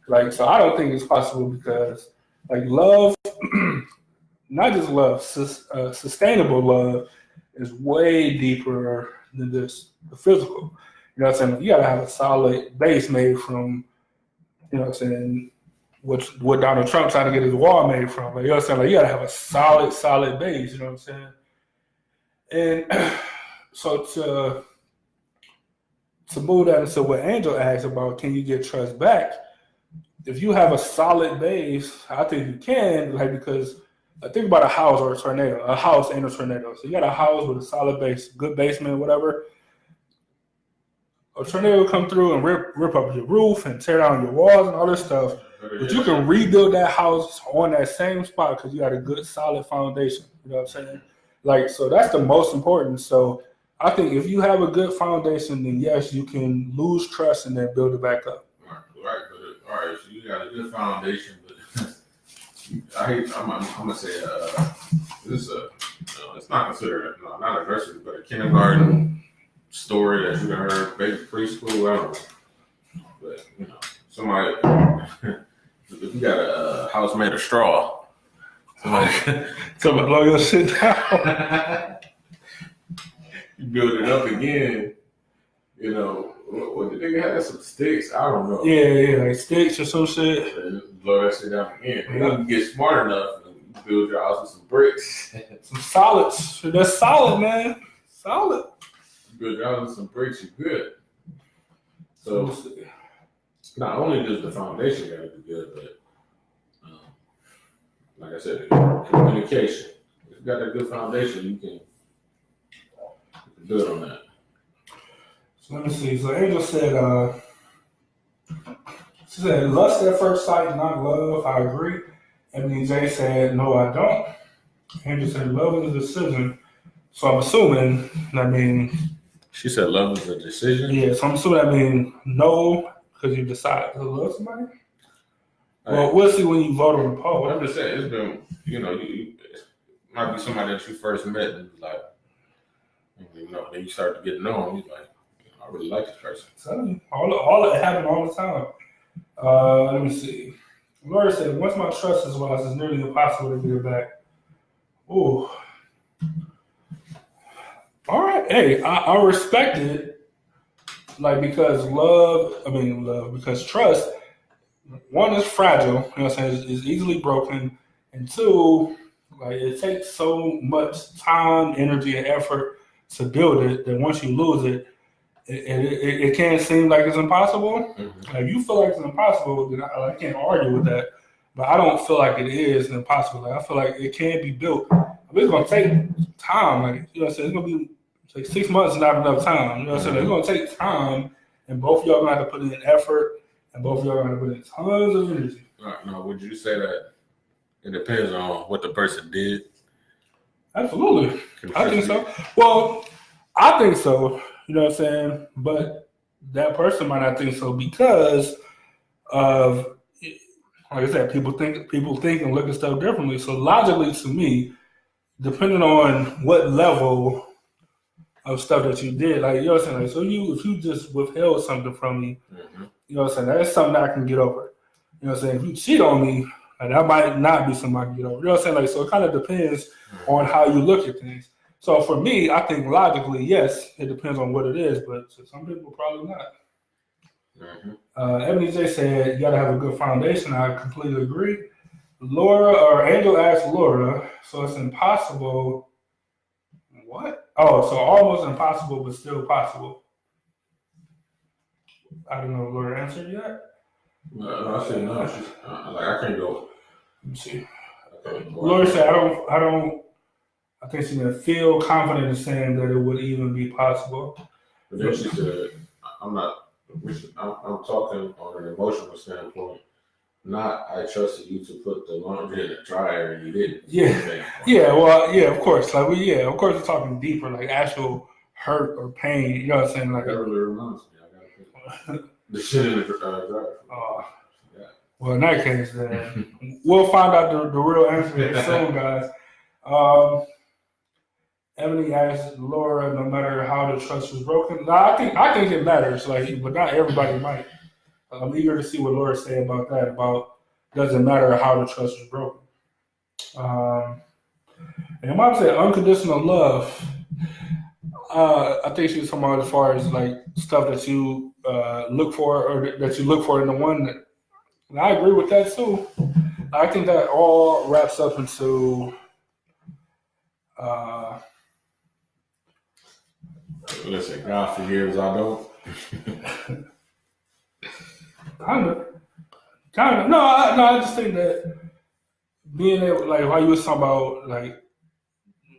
Like, so I don't think it's possible because like love, not just love, sustainable love is way deeper than just the physical. You know what I'm saying? You gotta have a solid base made from, you know what I'm saying, what Donald Trump trying to get his wall made from. Like, you know what I'm saying? Like you gotta have a solid base, you know what I'm saying? And so to move that into what Angel asked about, can you get trust back? If you have a solid base, I think you can, like because think about a house or a tornado. A house ain't a tornado. So you got a house with a solid base, good basement, whatever. a tornado come through and rip up your roof and tear down your walls and all this stuff. But you can rebuild that house on that same spot because you got a good, solid foundation. You know what I'm saying? Like, so that's the most important. So I think if you have a good foundation, then yes, you can lose trust and then build it back up. Right. But all right, so you got a good foundation, but I'm gonna say this it's not considered not adversity, but a kindergarten story that you heard, baby preschool. I don't know, but somebody if you got a house made of straw, somebody blow your shit down. You build it up again. What did they have? Some sticks? I don't know. Yeah, like sticks or some shit. And blow that shit down again. And then you get smart enough and you build your house with some bricks. Some solids. That's solid, man. Solid. You build your house with some bricks, you're good. So not only does the foundation gotta be good, but like I said, communication. If you got a good foundation, you can build on that. So let me see. So Angel said, she said, lust at first sight, not love. I agree. Ebony J said, no, I don't. Angel said, love is a decision. So I'm assuming that means. She said, love is a decision? Yeah, so I'm assuming that means no, because you decide to love somebody. Well, we'll see when you vote on the poll. I'm just saying, it's been, it might be somebody that you first met and like, then you start to get to know them. You're like, I really like this person. So, all it happen all the time. Let me see. Laura said, once my trust is lost, it's nearly impossible to get it back. Ooh. All right. Hey, I respect it. Like, because because trust, one is fragile, you know what I'm saying, it's easily broken. And two, like, it takes so much time, energy, and effort to build it that once you lose it, it can seem like it's impossible. Mm-hmm. Like, you feel like it's impossible, then I can't argue with that. But I don't feel like it is impossible. Like, I feel like it can be built. But it's going to take time. Like, you know what I'm saying? It's going to be like 6 months is not enough time. You know what I'm saying? It's going to take time, and both of y'all going to have to put in effort, and both of y'all are going to put in tons of energy. Now, would you say that it depends on what the person did? Absolutely. I think so. Well, I think so. You know what I'm saying? But that person might not think so because of, like I said, people think and look at stuff differently. So logically, to me, depending on what level of stuff that you did, like, you know what I'm saying? Like, so if you just withheld something from me, mm-hmm. You know what I'm saying? That's something that I can get over. You know what I'm saying? If you cheat on me, like, that might not be something I can get over. You know what I'm saying? Like, so it kind of depends on how you look at things. So for me, I think logically, yes, it depends on what it is, but to some people, probably not. Mm-hmm. Ebony J said, you got to have a good foundation. I completely agree. Angel asked Laura, so it's impossible. What? Oh, so almost impossible, but still possible. I don't know if Laura answered yet. No, I said no. I can't go. Let me see. Laura said, I think she didn't feel confident in saying that it would even be possible. But then she said, I'm talking on an emotional standpoint. Not, I trusted you to put the laundry in the dryer and you didn't. Yeah. Well, yeah, of course. Like, of course, we're talking deeper, like actual hurt or pain. You know what I'm saying? Like, that really reminds me. I gotta put the shit in the dryer. Yeah. Well, in that case, then we'll find out the real answer soon, guys. Ebony asked Laura, no matter how the trust was broken. I think it matters, like, but not everybody might. I'm eager to see what Laura say about that. About doesn't matter how the trust was broken. And Mom said unconditional love. I think she was talking about as far as like stuff that you look for, or that you look for in the one. And I agree with that too. I think that all wraps up into. Listen, God forgives, I don't. Kind of. No, I just think that being able, like, how you was talking about, like,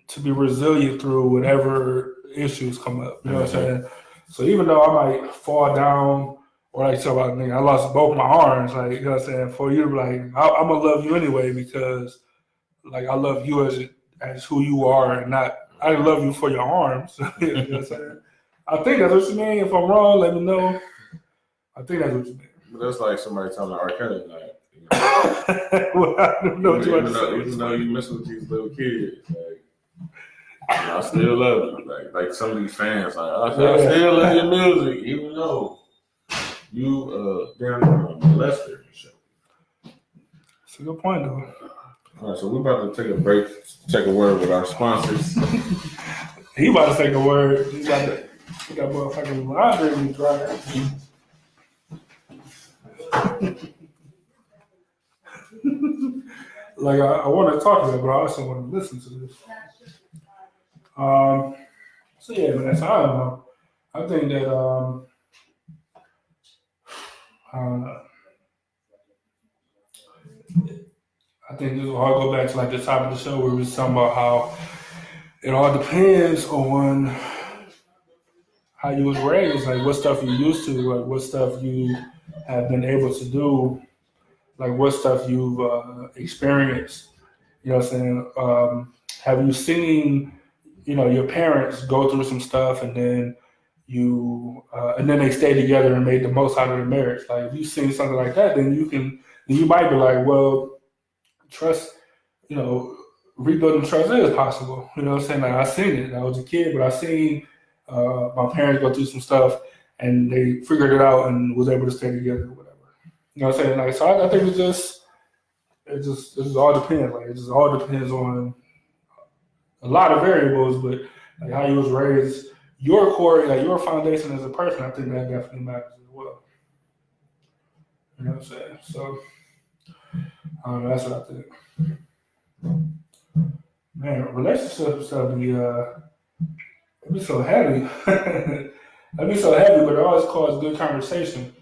to be resilient through whatever issues come up. You know what I'm saying? So even though I might fall down, or like so I lost both my arms, like you know what I'm saying, for you to be like, I'm gonna love you anyway because like I love you as who you are, and not I didn't love you for your arms. You know what I'm saying? I think that's what you mean. If I'm wrong, let me know. I think that's what you mean. But that's like somebody telling R. Kelly, like, Well, I don't know what you want to say. Even though you mess with these little kids, like, I still love you. Like some of these fans, like, I still love your music, even though you damn molester and shit. That's a good point, though. All right, so we're about to take a break, take a word with our sponsors. He about to take a word. He got motherfucking laundry in the dryer. Like I want to talk to that, but I also want to listen to this. So yeah, man. So I don't know. I think that I think this will all go back to like the top of the show where we was talking about how it all depends on how you was raised, like what stuff you used to, like what stuff you have been able to do, like what stuff you've experienced. You know what I'm saying? Have you seen, your parents go through some stuff and then they stay together and made the most out of the marriage? Like if you've seen something like that, then you might be like, well, trust, rebuilding trust is possible. You know what I'm saying? Like I seen it. I was a kid, but I seen my parents go through some stuff and they figured it out and was able to stay together or whatever. You know what I'm saying? Like so I think it just all depends. Like it just all depends on a lot of variables, but like how you was raised, your core, like your foundation as a person, I think that definitely matters as well. You know what I'm saying? So that's what I think. Man, relationships it'd be so heavy. It'd be so heavy, but it always cause good conversation.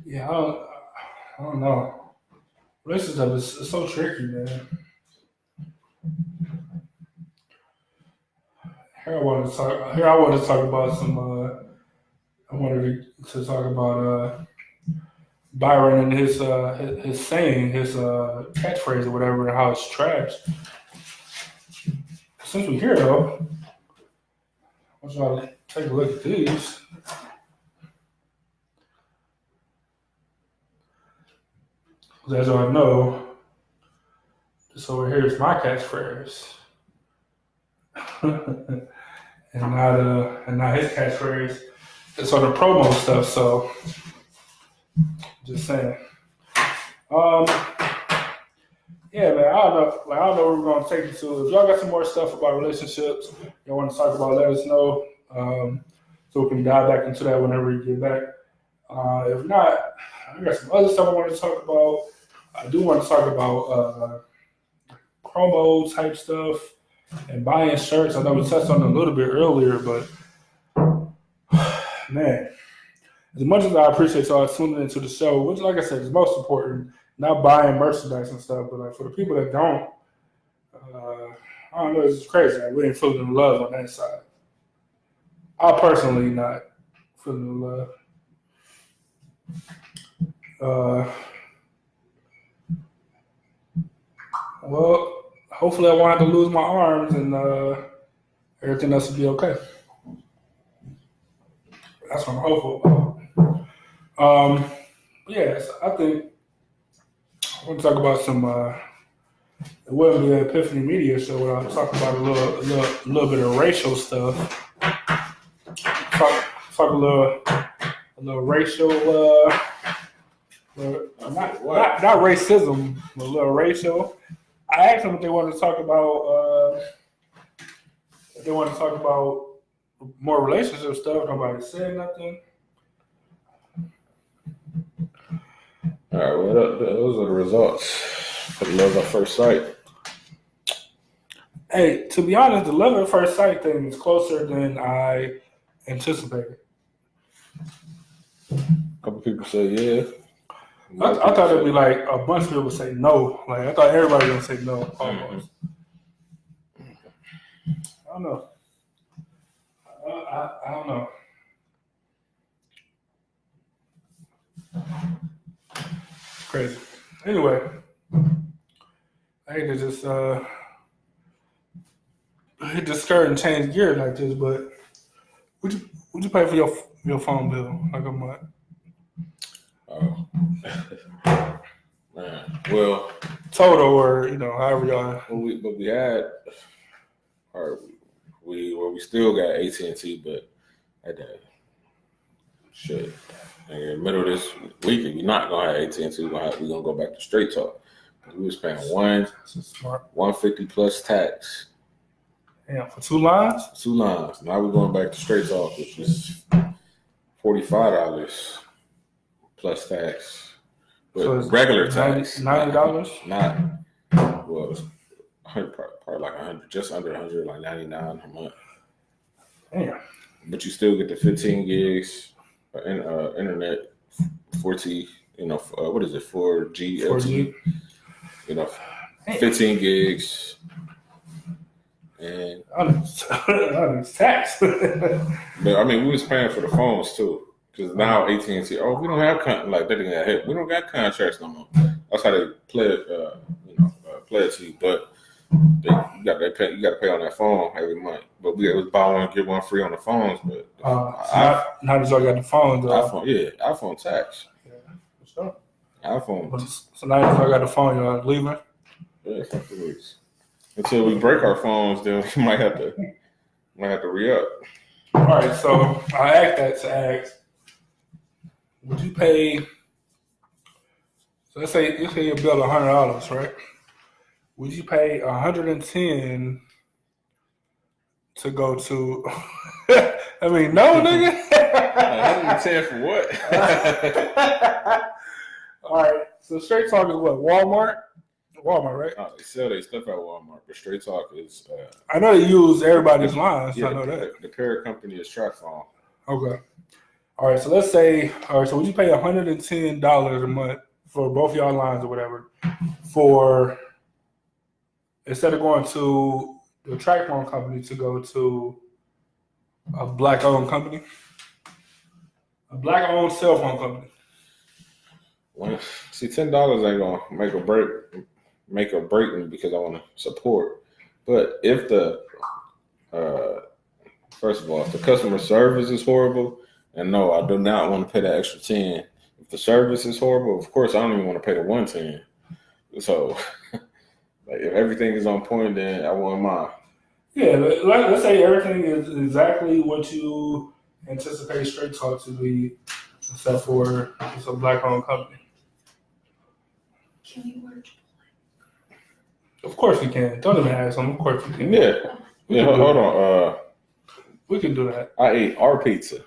Yeah, I don't know. Relationship is so tricky, man. Here I wanted to talk about some. I wanted to talk about Byron and his saying, his catchphrase or whatever, and how it's trash. Since we're here, though, I want y'all to take a look at these. As I know, this over here is my catchphrase, and not his catchphrase. It's on the promo stuff, so just saying. Yeah, man. I don't know where we're gonna take it to. If y'all got some more stuff about relationships y'all want to talk about, let us know, so we can dive back into that whenever we get back. If not, I got some other stuff I want to talk about. I do want to talk about promo type stuff and buying shirts. I know we touched on it a little bit earlier, but man, as much as I appreciate y'all tuning into the show, which, like I said, is most important, not buying merchandise and stuff, but like for the people that don't, I don't know, it's just crazy. Like, we ain't feeling the love on that side. I personally not feeling the love. Well, hopefully I won't have to lose my arms and everything else will be okay. That's what I'm hopeful about. Yes, I think I want to talk about some. It wouldn't be an ePIFFany media show without talking about a little bit of racial stuff. Talk a little racial. Not racism, but a little racial. I asked them if they wanted to talk about. If they want to talk about more relationship stuff, nobody said nothing. All right, well, those are the results for the love at first sight. Hey, to be honest, the love at first sight thing is closer than I anticipated. A couple people say yeah. I thought it'd be like a bunch of people would say no. Like I thought everybody was gonna say no almost. I don't know. I don't know. Crazy. Anyway, I hate to just hit the skirt and change gears like this, but would you pay for your phone bill like a month? Oh. Man. Well, total or however y'all. But we had, or we still got AT&T, but at that shit. In the middle of this week, if you're not gonna have AT&T, we're gonna go back to Straight Talk. We was paying $150 plus tax. Damn, for 2 lines? 2 lines. Now we're going back to Straight Talk, which is $45 plus tax. But So regular tax. $90? Not well, it's 100, probably like 100, just under 100, like 99 a month. Damn. But you still get the 15 gigs internet, 40, what is it, 4G, 4G. 15 gigs. And tax. But I mean, we was paying for the phones too, because now AT&T, we don't have like they didn't have hit. We don't got contracts no more. That's how they play it, play it to you. But you got to pay on that phone every month. But it was buy one get one free on the phones. But now that y'all got the phone, though. iPhone tax. Yeah, for sure. iPhone. So now that y'all got the phone, y'all leaving? Yeah, a couple weeks. Until we break our phones, then we might have to re-up. All right, so I asked that to ask, would you pay? So let's say you bill $100, right? Would you pay $110 to go to? I mean, no, nigga. $110 for what? All right, so Straight Talk is what? Walmart, right? They sell their stuff at Walmart, but Straight Talk is. I know they use everybody's lines. Yeah, I know that. The parent company is TracFone. Okay. All right. So let's say. All right. So would you pay $110 a month for both y'all lines or whatever, for instead of going to the TracFone company to go to a black-owned company, a black-owned cell phone company? Well, see, $10 ain't gonna make or break me because I want to support. But if first of all, if the customer service is horrible, and no, I do not want to pay that extra 10. If the service is horrible, of course I don't even want to pay the 110. So, like, if everything is on point, then I want mine. Yeah, let's say everything is exactly what you anticipate Straight Talk to be, except for it's a black-owned company. Can we work? Of course we can. Don't even ask them. Of course we can. Yeah. Hold on. We can do that. I ate our pizza.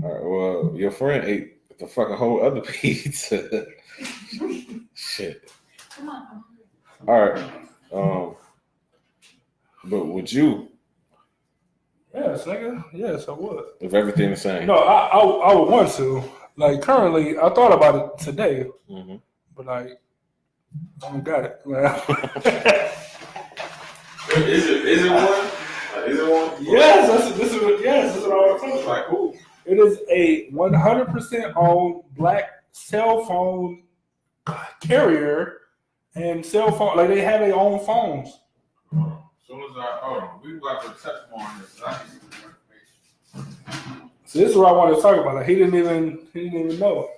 All right. Well, your friend ate the fucking whole other pizza. Shit. Come on. All right. But would you? Yes, nigga. Yes, I would. If everything the same. No, I would want to. Like, currently, I thought about it today, but like, I don't got it. Is it one? Is it one? Yes, this is what I was talking about. Like who? It is a 100% owned black cell phone carrier and cell phone. Like, they have their own phones. As soon as we got to touch more on this. So this is what I wanted to talk about. Like, he didn't even know.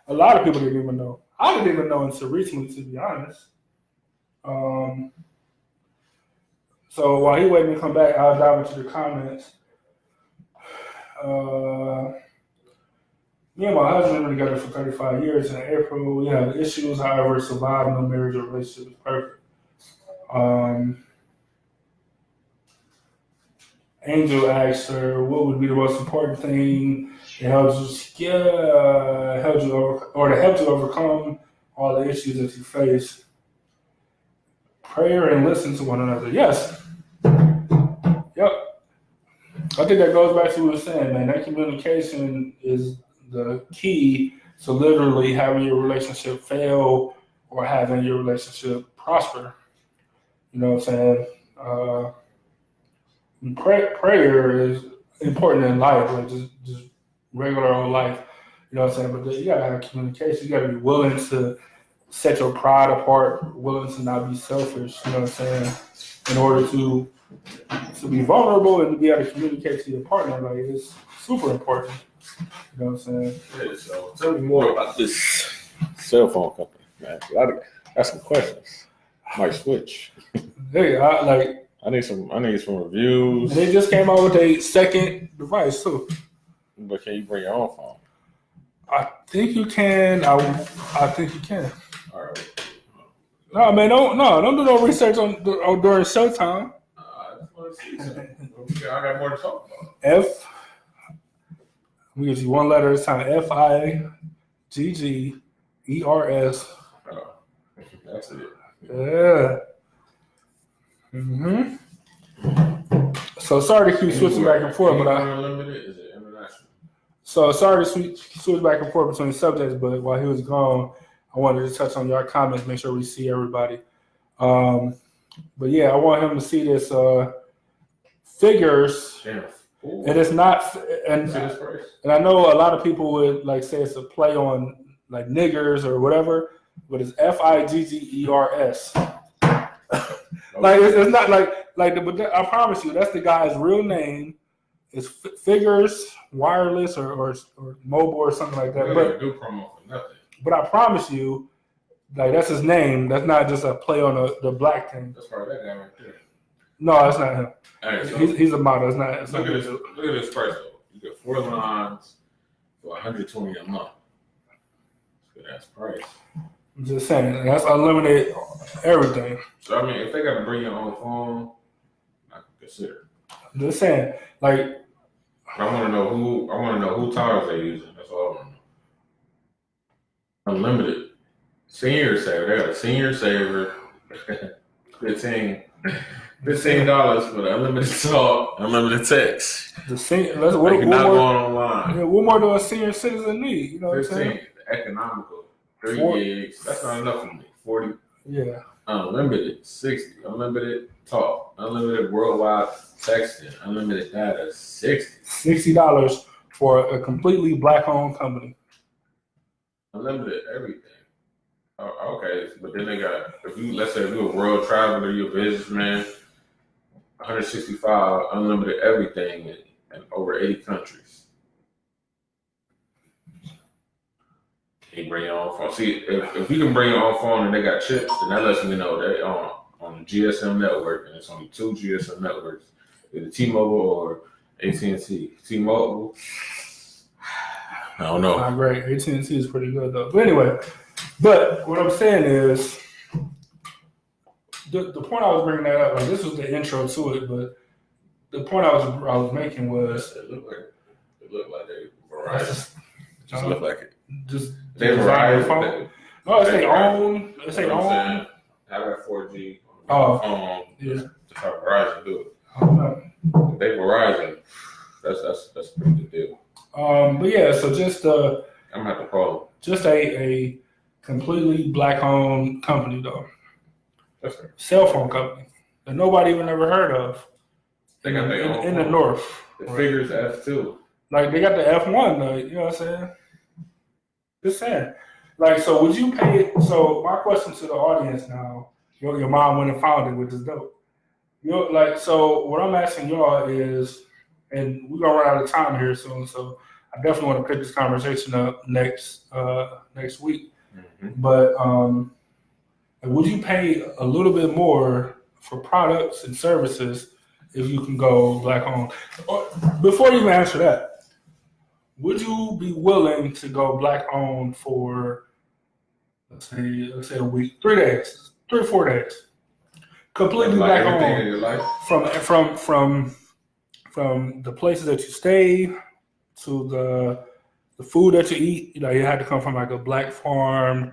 A lot of people didn't even know. I didn't even know until recently, to be honest. So while he waiting to come back, I'll dive into the comments. Me and my husband have been together for 35 years. In April, we had issues. However, survived. No marriage or relationship is perfect. Angel asked her, "What would be the most important thing that helped you overcome all the issues that you face?" Prayer and listen to one another. Yes. Yep. I think that goes back to what we were saying, man. That communication is the key to literally having your relationship fail or having your relationship prosper. You know what I'm saying? prayer is important in life, like just regular old life. You know what I'm saying? But you gotta have communication. You gotta be willing to set your pride apart, willing to not be selfish. You know what I'm saying? In order to be vulnerable and to be able to communicate to your partner, like it's super important. You know what I'm saying? Yeah, so tell me more about this cell phone company, man. I got some questions. Might switch. Hey, I need some reviews. And they just came out with a second device too. But can you bring your own phone? I think you can. I think you can. All right. No, man, don't do no research on during showtime. I just want to see something. I got more to talk about. Let me give you one letter at a time. FIGGERS. Oh, that's it. Yeah. Mm-hmm. So sorry to keep switching back and forth, but unlimited is it international? So sorry to switch back and forth between subjects, but while he was gone, I wanted to touch on your comments, make sure we see everybody. But yeah, I want him to see this figures. Damn. And it's not, and I know a lot of people would like say it's a play on like niggers or whatever, but it's FIGGERS. Like it's not but I promise you, that's the guy's real name. It's Figures Wireless or Mobile or something like that. But do promo for nothing. But I promise you, like that's his name. That's not just a play on the black thing. That's probably that guy right there. No, that's not him. Right, so he's a model. It's not. Look at this price though. You get 4 lines for $120 a month. Good ass price. I'm just saying that's unlimited everything. So I mean, if they got to bring your own phone, I can consider. I'm just saying, like. I want to know who towers they using. That's all I want to know. Unlimited senior saver. They got a senior saver. $15 for the unlimited talk, unlimited text. You're not going online. Yeah, what more do a senior citizen need? You know what I'm saying? Economical. 3 gigs. That's not enough for me. 40. Yeah. Unlimited 60. Unlimited talk. Unlimited worldwide texting. Unlimited data 60. $60 for a completely black-owned company. Unlimited everything. Oh, okay, but then they got let's say if you're a world traveler, you're a businessman, 165 unlimited everything in over 80 countries. Can you bring your own phone? See, if you can bring your own phone and they got chips, then that lets me know they on the GSM network, and it's only 2 GSM networks, either T-Mobile or AT&T. T-Mobile, I don't know. Not great. AT&T is pretty good though. But anyway. But what I'm saying is, the point I was bringing that up, like this was the intro to it, but the point I was making was it looked like they Verizon. Just look like it. Just they Verizon. No, it's their own. It's their own. I got 4G on the phone. Yeah. That's how Verizon do it. I don't know. They Verizon. That's a pretty good deal. But yeah, so just I'm gonna have to call. Just a completely black-owned company, though. That's right. Cell phone company that nobody even ever heard of. They got in the north. The figures F2. Like they got the F1, though. You know what I'm saying? Just saying. Like, so would you pay? So my question to the audience now: your mom went and found it, which is dope. So what I'm asking y'all is, and we're gonna run out of time here soon, so I definitely want to pick this conversation up next week. Mm-hmm. But would you pay a little bit more for products and services if you can go black owned? Before you even answer that, would you be willing to go black owned for let's say a week, 3 days, 3 or 4 days, completely like black owned in your life? from the places that you stay to the food that you eat? You know, it had to come from like a black farm,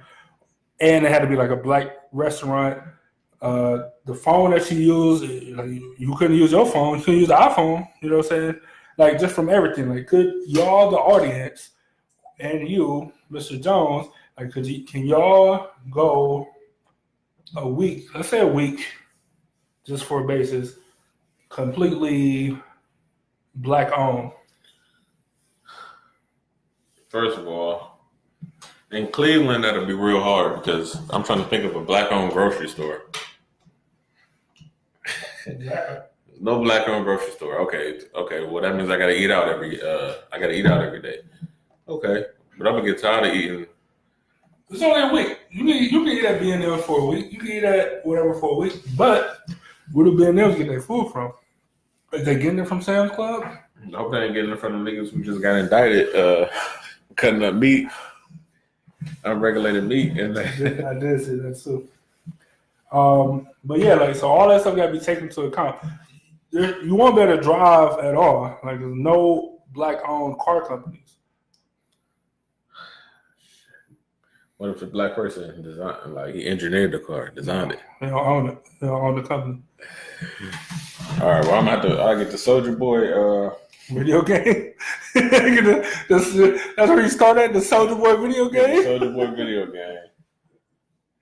and it had to be like a black restaurant. The phone that you use, you couldn't use your phone. You couldn't use the iPhone. You know what I'm saying? Like just from everything. Like, could y'all, the audience, and you, Mr. Jones, like, can y'all go a week? Let's say a week, just for a basis, completely black owned? First of all, in Cleveland, that'll be real hard because I'm trying to think of a black-owned grocery store. No black-owned grocery store. Okay. Well, that means I gotta eat out every day. Okay, but I'm gonna get tired of eating. It's only a week. You can eat at B&M for a week. You can eat at whatever for a week. But where do B&Ms get their food from? Is they getting it from Sam's Club? I hope they ain't getting it from the niggas who just got indicted, cutting up meat, unregulated meat, and I did see that too. But yeah, like so, all that stuff got to be taken into account. You won't be able to drive at all. Like there's no black-owned car companies. What if a black person designed, like he engineered the car, designed it? They don't own it. They don't own the company. All right, well I'll get the Soldier Boy video game. That's where you start at, the Soldier Boy video game. Soldier Boy video game.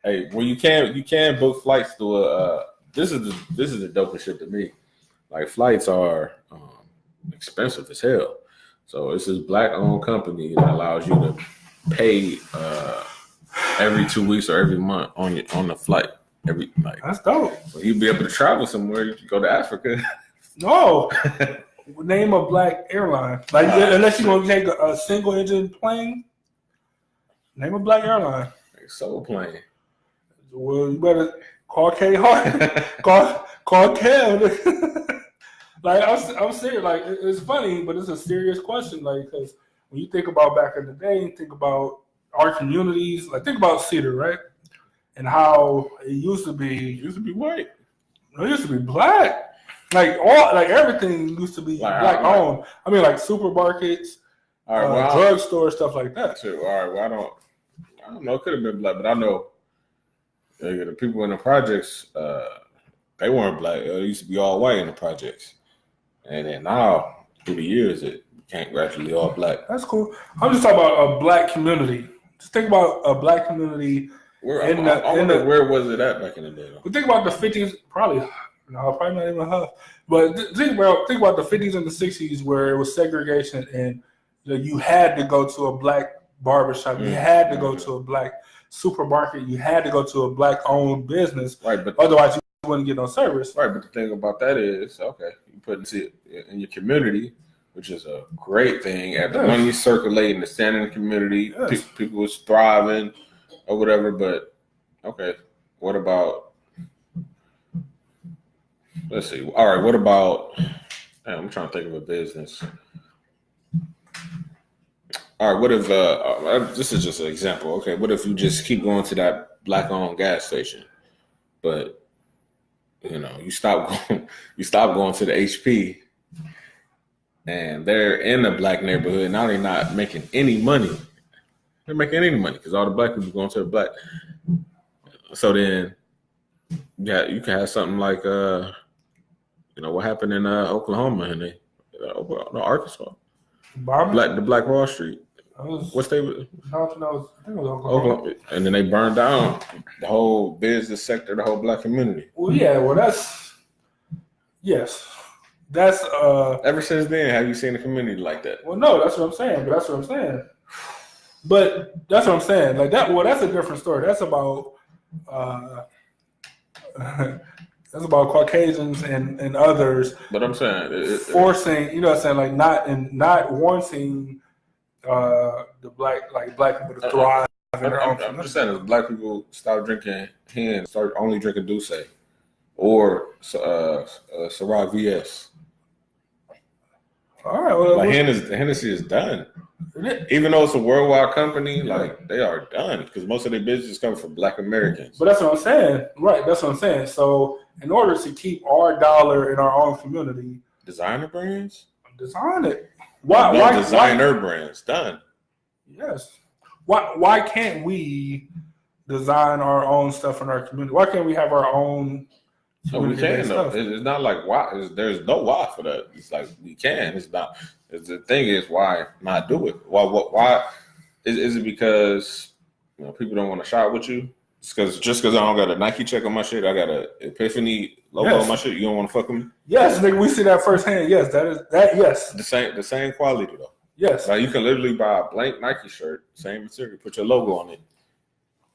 Hey, well you can book flights to this is the dopest shit to me. Like flights are expensive as hell. So it's this black owned company that allows you to pay every 2 weeks or every month on the flight. That's dope. So you'd be able to travel somewhere. You could go to Africa. No. Name a black airline. Like unless you're gonna take a single engine plane. Name a black airline. Like Soul Plane. Well, you better call K Hart. call Kel. Like I'm serious. Like it's funny, but it's a serious question. Like because when you think about back in the day, you think about our communities. Like think about Cedar, right? And how it used to be. It used to be white. No, it used to be black. Like everything used to be black owned. I mean, like supermarkets, drugstore, stuff like that. Too. All right. Well, I don't know. It could have been black, but I know the people in the projects. They weren't black. It used to be all white in the projects, and then now through the years it became gradually all black. That's cool. I'm just talking about a black community. Just think about a black community. Where was it at back in the day? But think about the 50s, probably not even half. But think about the 50s and the 60s where it was segregation and you had to go to a black barbershop, you had to go to a black supermarket, you had to go to a black-owned business, right? But otherwise you wouldn't get no service. Right, but the thing about that is, okay, you put it in your community, which is a great thing. At the money circulating, the standing in the community, people was thriving or whatever. But okay, what about? Let's see. All right, what about? I'm trying to think of a business. All right, what if this is just an example? Okay, what if you just keep going to that black-owned gas station, but you stop going to the HP, and they're in a black neighborhood. Now they're not making any money. They're making any money because all the black people going to the black. So then, you can have something like what happened in Oklahoma and Arkansas, the Black Wall Street. What state was? I think it was Oklahoma. And then they burned down the whole business sector, the whole black community. Well, yeah. Well, that's Ever since then, have you seen a community like that? Well, no, that's what I'm saying. But that's what I'm saying. Like that. Well, that's a different story. That's about Caucasians and others. But I'm saying forcing, what I'm saying, like not wanting the black people to thrive. I'm just saying, if black people stop drinking Hen, start only drinking Douce or Ciroc VS. All right, well, Hennessy is done. Even though it's a worldwide company, like they are done because most of their business comes from Black Americans. But that's what I'm saying, right? That's what I'm saying. So, in order to keep our dollar in our own community, designer brands, design it. Why designer brands done? Yes. Why can't we design our own stuff in our community? Why can't we have our own? No, we can though. It's not like why. There's no why for that. It's like we can. It's not. The thing is, why not do it? Why is it because people don't want to shop with you? It's because I don't got a Nike check on my shit, I got a ePIFFany logo on my shit. You don't want to fuck with me? Yes, nigga, we see that firsthand. Yes, that is that. Yes, the same quality though. Yes, like you can literally buy a blank Nike shirt, same material, put your logo on it.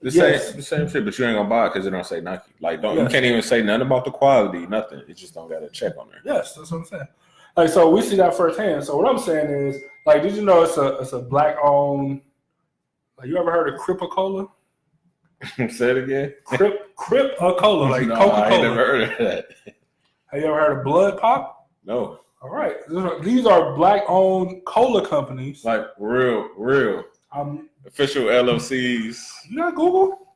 The same shit, but you ain't gonna buy it because it don't say Nike. Like, you can't even say nothing about the quality, nothing. It just don't got a check on there. Yes, that's what I'm saying. Like, so we see that firsthand. So what I'm saying is, like, did you know it's a black owned? Like, you ever heard of Cripa-Cola? Say it again. Cripa-Cola, like no, Coca-Cola. I ain't never heard of that. Have you ever heard of Blood Pop? No. All right, these are black owned cola companies. Like real. Official LLCs. You got Google?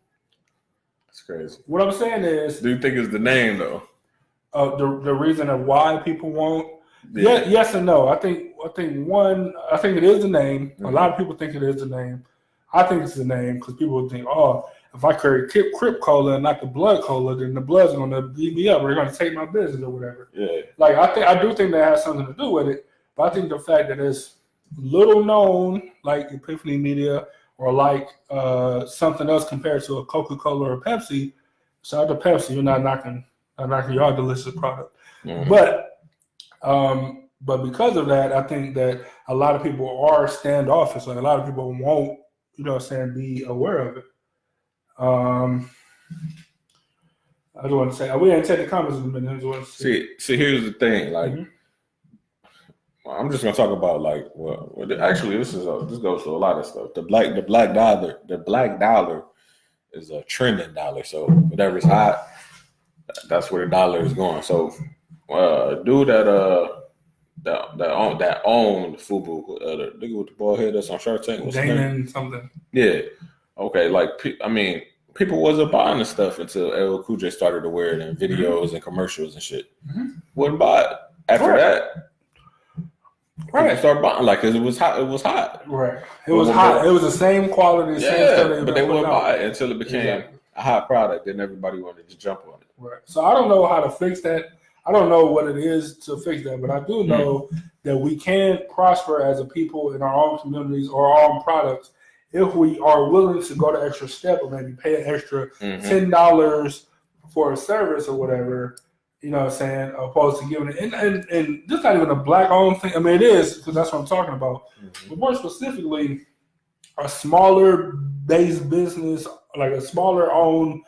That's crazy. What I'm saying is, do you think it's the name though? The reason of why people won't. Yeah. Yes and no. I think it is the name. Mm-hmm. A lot of people think it is the name. I think it's the name because people think, oh, if I carry Crip Cola and not the Blood Cola, then the Blood's going to beat me up. Or they're going to take my business or whatever. Yeah. Like I do think that has something to do with it. But I think the fact that it's little known, like ePIFFany Media, or like something else compared to a Coca-Cola or Pepsi. Shout out to Pepsi, you're not knocking your delicious product. Mm-hmm. But because of that, I think that a lot of people are standoffish. Like a lot of people won't, be aware of it. I just want to say we didn't take the comments in a minute. See, here's the thing. Like, I'm just gonna talk about actually this goes to a lot of stuff. The black dollar is a trending dollar. So whatever's hot, that's where the dollar is going. So dude that owned Fubu, the nigga with the bald head that's on Shark Tank, Damon something. Yeah. Okay. Like people wasn't buying the stuff until LL Cool J started to wear it in videos and commercials and shit. Mm-hmm. Wouldn't buy it after that. Right, start buying because it was hot. It was hot. Right, it was hot. It was the same quality, same stuff. But they wouldn't buy it until it became a hot product. Then everybody wanted to jump on it. Right. So I don't know how to fix that. I don't know what it is to fix that, but I do know that we can prosper as a people in our own communities or our own products if we are willing to go the extra step or maybe pay an extra $10 for a service or whatever. You know what I'm saying? Opposed to giving it, and this is not even a black-owned thing. I mean, it is because that's what I'm talking about. Mm-hmm. But more specifically, a smaller-based business, like a smaller-owned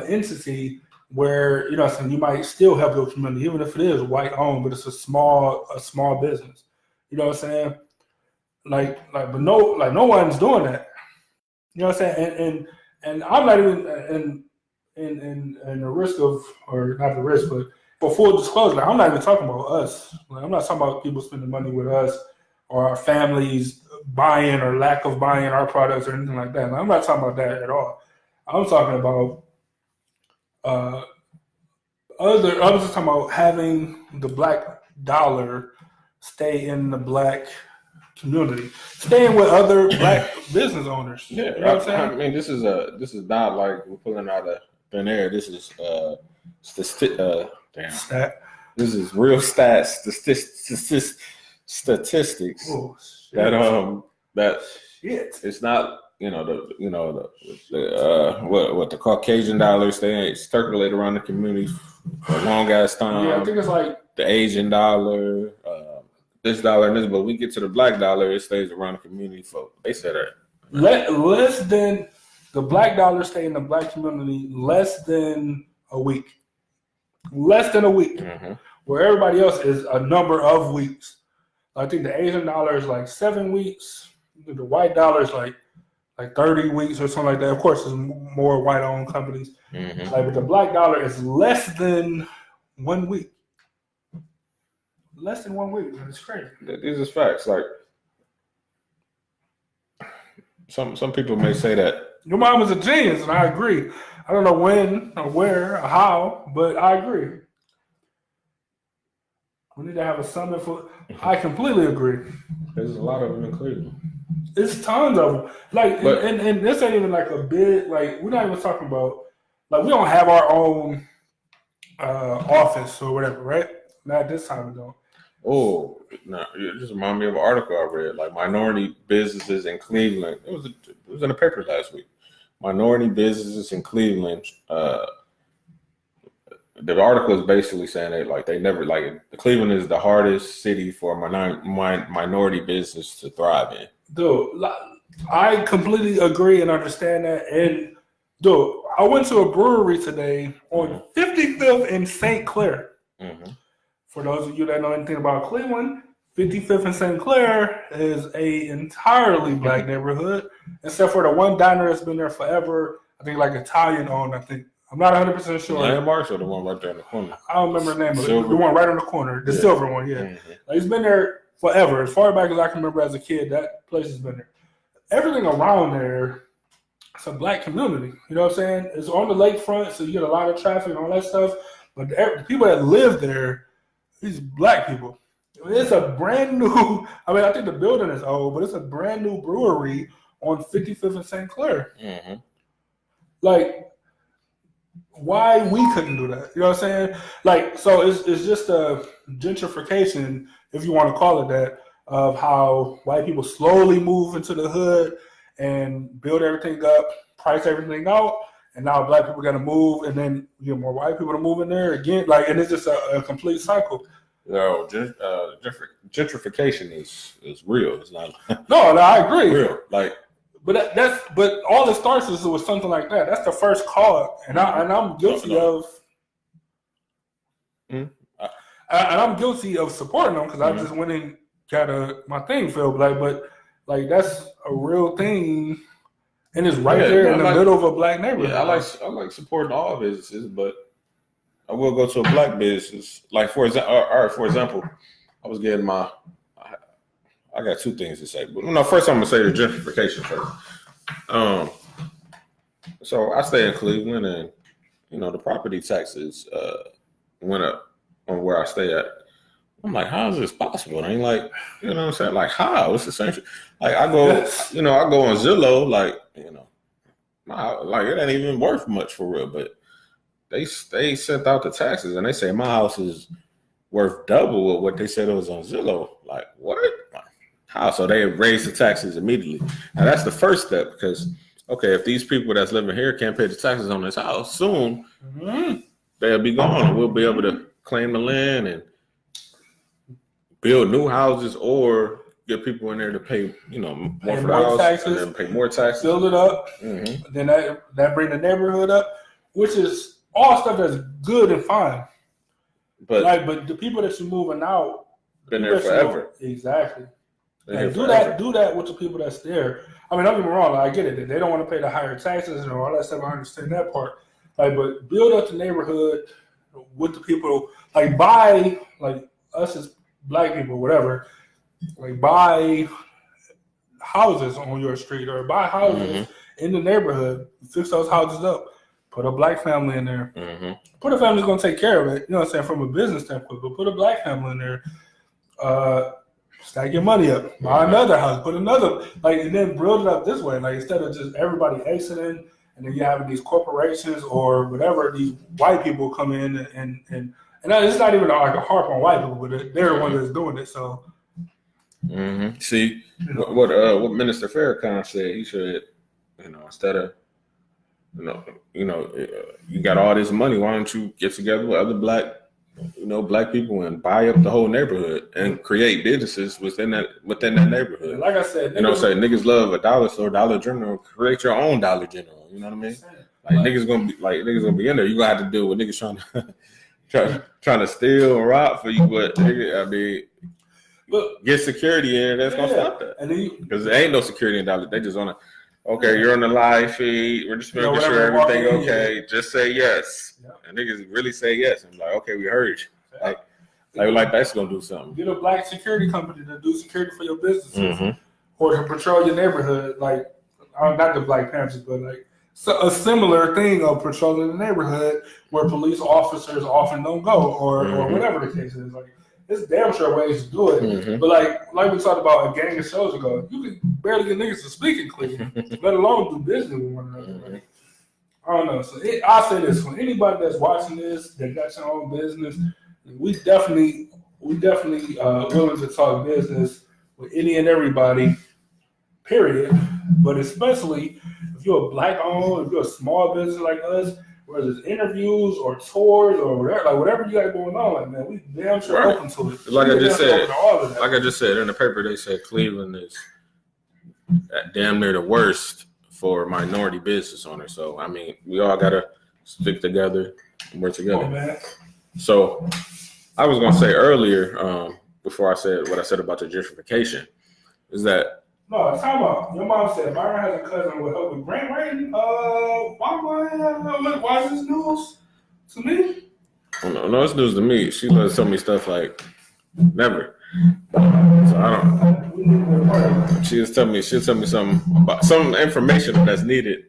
entity, where you might still help your community, even if it is white-owned, but it's a small business. You know what I'm saying? But no one's doing that. You know what I'm saying? And I'm not even in the risk of, or not the risk, but for full disclosure, I'm not even talking about us. I'm not talking about people spending money with us or our families buying or lack of buying our products or anything like that. I'm not talking about that at all. I'm talking about I was just talking about having the black dollar stay in the black community, staying with other black business owners. Yeah, you know what I'm saying? I mean, this is not like we're pulling out of thin air. This is Stat. This is real stats, statistics. Oh, that shit. It's not what the Caucasian dollars they ain't circulate around the community for a long ass time. Yeah, I think it's like the Asian dollar, this dollar and this, but we get to the black dollar, it stays around the community for they said that less than the black dollar stay in the black community less than a week. Mm-hmm. Where everybody else is a number of weeks. I think the Asian dollar is like 7 weeks. The white dollar is like 30 weeks or something like that. Of course, there's more white-owned companies. Mm-hmm. But the black dollar is less than 1 week. Less than 1 week. It's crazy. These are facts. Like some people may say that your mom is a genius, and I agree. I don't know when or where or how, but I agree. We need to have a summit for. I completely agree. There's a lot of them in Cleveland. It's tons of them. And this ain't even like a big. We're not even talking about. We don't have our own office or whatever, right? Not this time we don't. Oh, no! It just reminded me of an article I read. Like minority businesses in Cleveland. It was in the paper last week. Minority businesses in Cleveland the article is basically saying that like they never like Cleveland is the hardest city for minority business to thrive in. Dude, I completely agree and understand that. And dude, I went to a brewery today on 55th and St. Clair. Mm-hmm. For those of you that know anything about Cleveland, 55th and St. Clair is a entirely black neighborhood, except for the one diner that's been there forever. I think like Italian owned. I'm not 100% sure. Landmarks or the one right there in the corner? I don't remember the name of it. The one right on the corner, the silver one. Yeah, like, it's been there forever. As far back as I can remember as a kid, that place has been there. Everything around there, it's a black community. You know what I'm saying? It's on the lakefront, so you get a lot of traffic and all that stuff. But the people that live there, these black people. It's a brand new. I mean, I think the building is old, but it's a brand new brewery on 55th and St. Clair. Mm-hmm. Like, why we couldn't do that? You know what I'm saying? Like, so it's just a gentrification, if you want to call it that, of how white people slowly move into the hood and build everything up, price everything out, and now black people got to move, and then you get more white people to move in there again. Like, and it's just a complete cycle. No, gentrification is real. It's not. No, I agree. Real, like, but all it starts with something like that. That's the first call, and I'm guilty of. Mm-hmm. And I'm guilty of supporting them because I just went and got my thing filled. But that's a real thing, and it's right there in the middle of a black neighborhood. Yeah, I like supporting all businesses, but I will go to a black business. Like for example, I was getting I got two things to say, but first I'm gonna say the gentrification first. So I stay in Cleveland, and the property taxes went up on where I stay at. I'm like, how is this possible? I ain't like, you know what I'm saying? Like, how? It's essential. Like, I go, I go on Zillow, like, like it ain't even worth much for real, but they sent out the taxes and they say my house is worth double of what they said it was on Zillow. Like, what? How? So they raised the taxes immediately. Now that's the first step because, okay, if these people that's living here can't pay the taxes on this house soon, they'll be gone and we'll be able to claim the land and build new houses or get people in there to pay, more for the house taxes, and then pay more taxes. Build it up. Mm-hmm. Then that bring the neighborhood up, which is all stuff that's good and fine. But the people that you're moving out been there forever. Exactly. Like, do that with the people that's there. I mean, don't get me wrong. Like, I get it. They don't want to pay the higher taxes and all that stuff. I understand that part. Like, but build up the neighborhood with the people. Like, buy, like, us as black people, whatever. Like, buy houses on your street or buy houses in the neighborhood. Fix those houses up. Put a black family in there. Mm-hmm. Put a family that's going to take care of it. You know what I'm saying? From a business standpoint. But put a black family in there. Stack your money up. Buy another house. Put another. Like, and then build it up this way. Like, instead of just everybody exiting and then you having these corporations or whatever, these white people come in and it's not even like a harp on white people, but they're the ones that's doing it. So. Mm-hmm. See, what Minister Farrakhan said, he should, instead of, you got all this money, why don't you get together with other black people and buy up the whole neighborhood and create businesses within that neighborhood. Like I said, niggas love a dollar store, Dollar General. Create your own Dollar General. You know what I mean? Like niggas gonna be in there. You gonna have to deal with niggas trying to steal and rob for you, but get security in. That's gonna stop that. Because there ain't no security in Dollar. They just wanna. Okay, you're on the live feed. We're just making sure everything okay. Just say yes. Yeah. And niggas really say yes. And like, okay, we heard you. Like that's gonna do something. Get a black security company to do security for your businesses, or to patrol your neighborhood. Like, not the Black Panthers, but like a similar thing of patrolling the neighborhood where police officers often don't go, or whatever the case is. Like, there's damn sure ways to do it. But like we talked about a gang of shows ago, you can barely get niggas to speak in Cleveland, let alone do business with one another. Like, I don't know. So I'll say this: for anybody that's watching this, that got your own business, we definitely willing to talk business with any and everybody. Period. But especially if you're a black owned, if you're a small business like us, whether it's interviews or tours or whatever, like whatever you got going on, like man, we damn sure open to it. Like I just said, in the paper, they said Cleveland is damn near the worst for minority business owners. So I mean, we all gotta stick together and work together. Oh, man. So I was gonna say earlier, before I said what I said about the gentrification, is that no, time out. Your mom said Byron has a cousin who will help with grant writing. Why is this news to me? No, it's news to me. She let tell me stuff like never. So I don't. She'll tell me some information that's needed,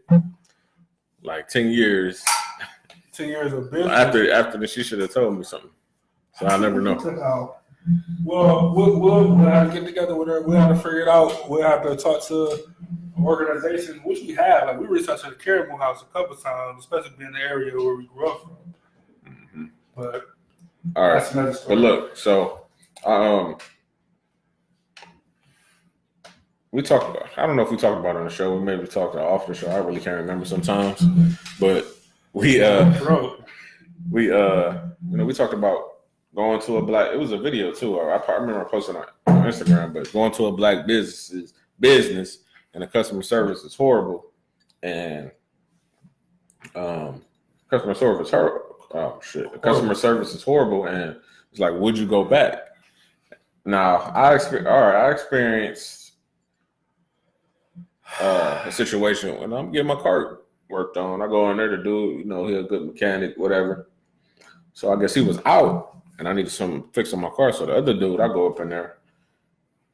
like 10 years. 10 years of business. After she should have told me something. So I never know. Well, we'll have to get together with her. We'll have to figure it out. We'll have to talk to organizations, which we have. Like we reached out to the Caribou House a couple of times, especially being the area where we grew up from. Mm-hmm. But all right. That's another story. But look, so we talked about. I don't know if we talked about it on the show. We maybe talked off the show. I really can't remember sometimes. But we talked about going to a black. It was a video too. I remember posting on Instagram, but going to a black business and the customer service is horrible, and customer service customer service is horrible, and it's like, would you go back? Now I experienced a situation when I'm getting my car worked on. I go in there to do, he a good mechanic, whatever. So I guess he was out. And I needed some fix on my car. So the other dude, I go up in there,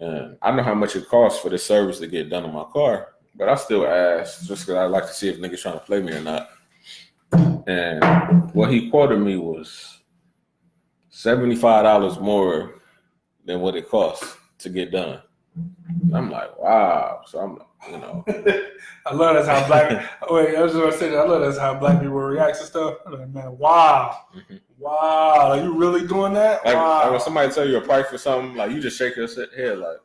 and I know how much it costs for this service to get done on my car, but I still ask just because I like to see if niggas trying to play me or not. And what he quoted me was $75 more than what it costs to get done. And I'm like, wow. So I'm, I love that's how black. Wait, I was just gonna say that. I love that's how black people react to stuff. I'm like, man, wow. Mm-hmm. Wow, are you really doing that? Like, wow. Like when somebody tell you a price for something, like you just shake your head like,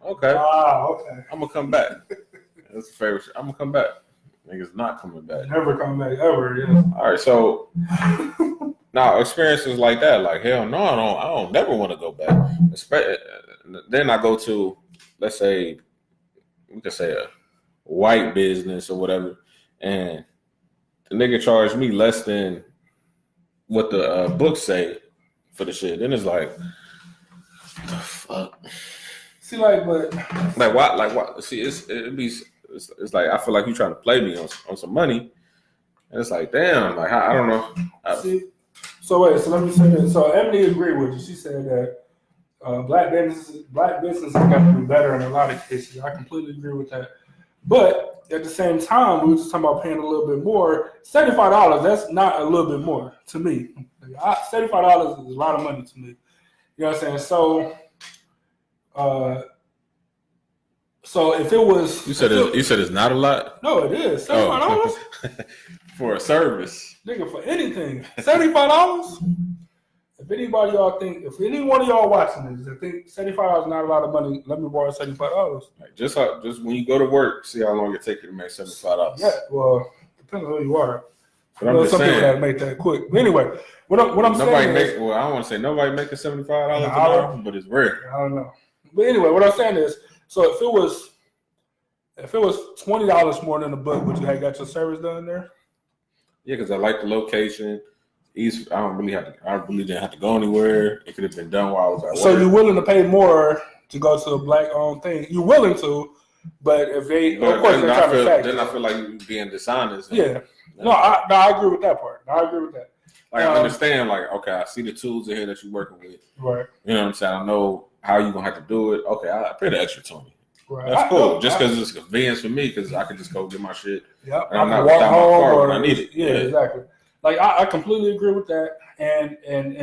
okay. Wow, okay. I'm gonna come back. That's a favorite. I'm gonna come back. Niggas not coming back. Never coming back ever. Yeah. All right, so now experiences like that, like hell no, I don't never want to go back. Then I go to, let's say, we could say a white business or whatever, and the nigga charged me less than what the books say for the shit. Then it's like, what the fuck? See, like, but like what? See, it's like I feel like you trying to play me on some money, and it's like, damn, like I don't know. See, so wait, so let me say this. So Emily agreed with you. She said that black businesses got to do better in a lot of cases. I completely agree with that. But at the same time, we were just talking about paying a little bit more. $75, that's not a little bit more to me. $75 is a lot of money to me. You know what I'm saying? So if it was, you said it's not a lot. No, it is $75 for a service, nigga. For anything, $75. If any one of y'all watching this, I think $75 is not a lot of money. Let me borrow $75. Like just when you go to work, see how long it takes you to make $75. Yeah, well, depends on who you are. But I'm just some saying, people gotta make that quick. But anyway, what I'm saying is, I don't want to say nobody making $75 an hour, but it's rare. I don't know. But anyway, what I'm saying is, so if it was $20 more than the book, would you have got your service done there? Yeah, because I like the location. I really didn't have to go anywhere. It could have been done while I was at work. So you're willing to pay more to go to a black-owned thing? You're willing to, but if they, of course, they're trying to fact. Then I feel like you're being dishonest. Yeah. No, I agree with that part. I agree with that. Like I understand. Like, okay, I see the tools in here that you're working with. Right. You know what I'm saying? I know how you're gonna have to do it. Okay, I pay the extra $20. Right. That's cool. Just because it's convenience for me, because I can just go get my shit. Yep. And I'm not without my car when I need it. Yeah, exactly. Like I completely agree with that, and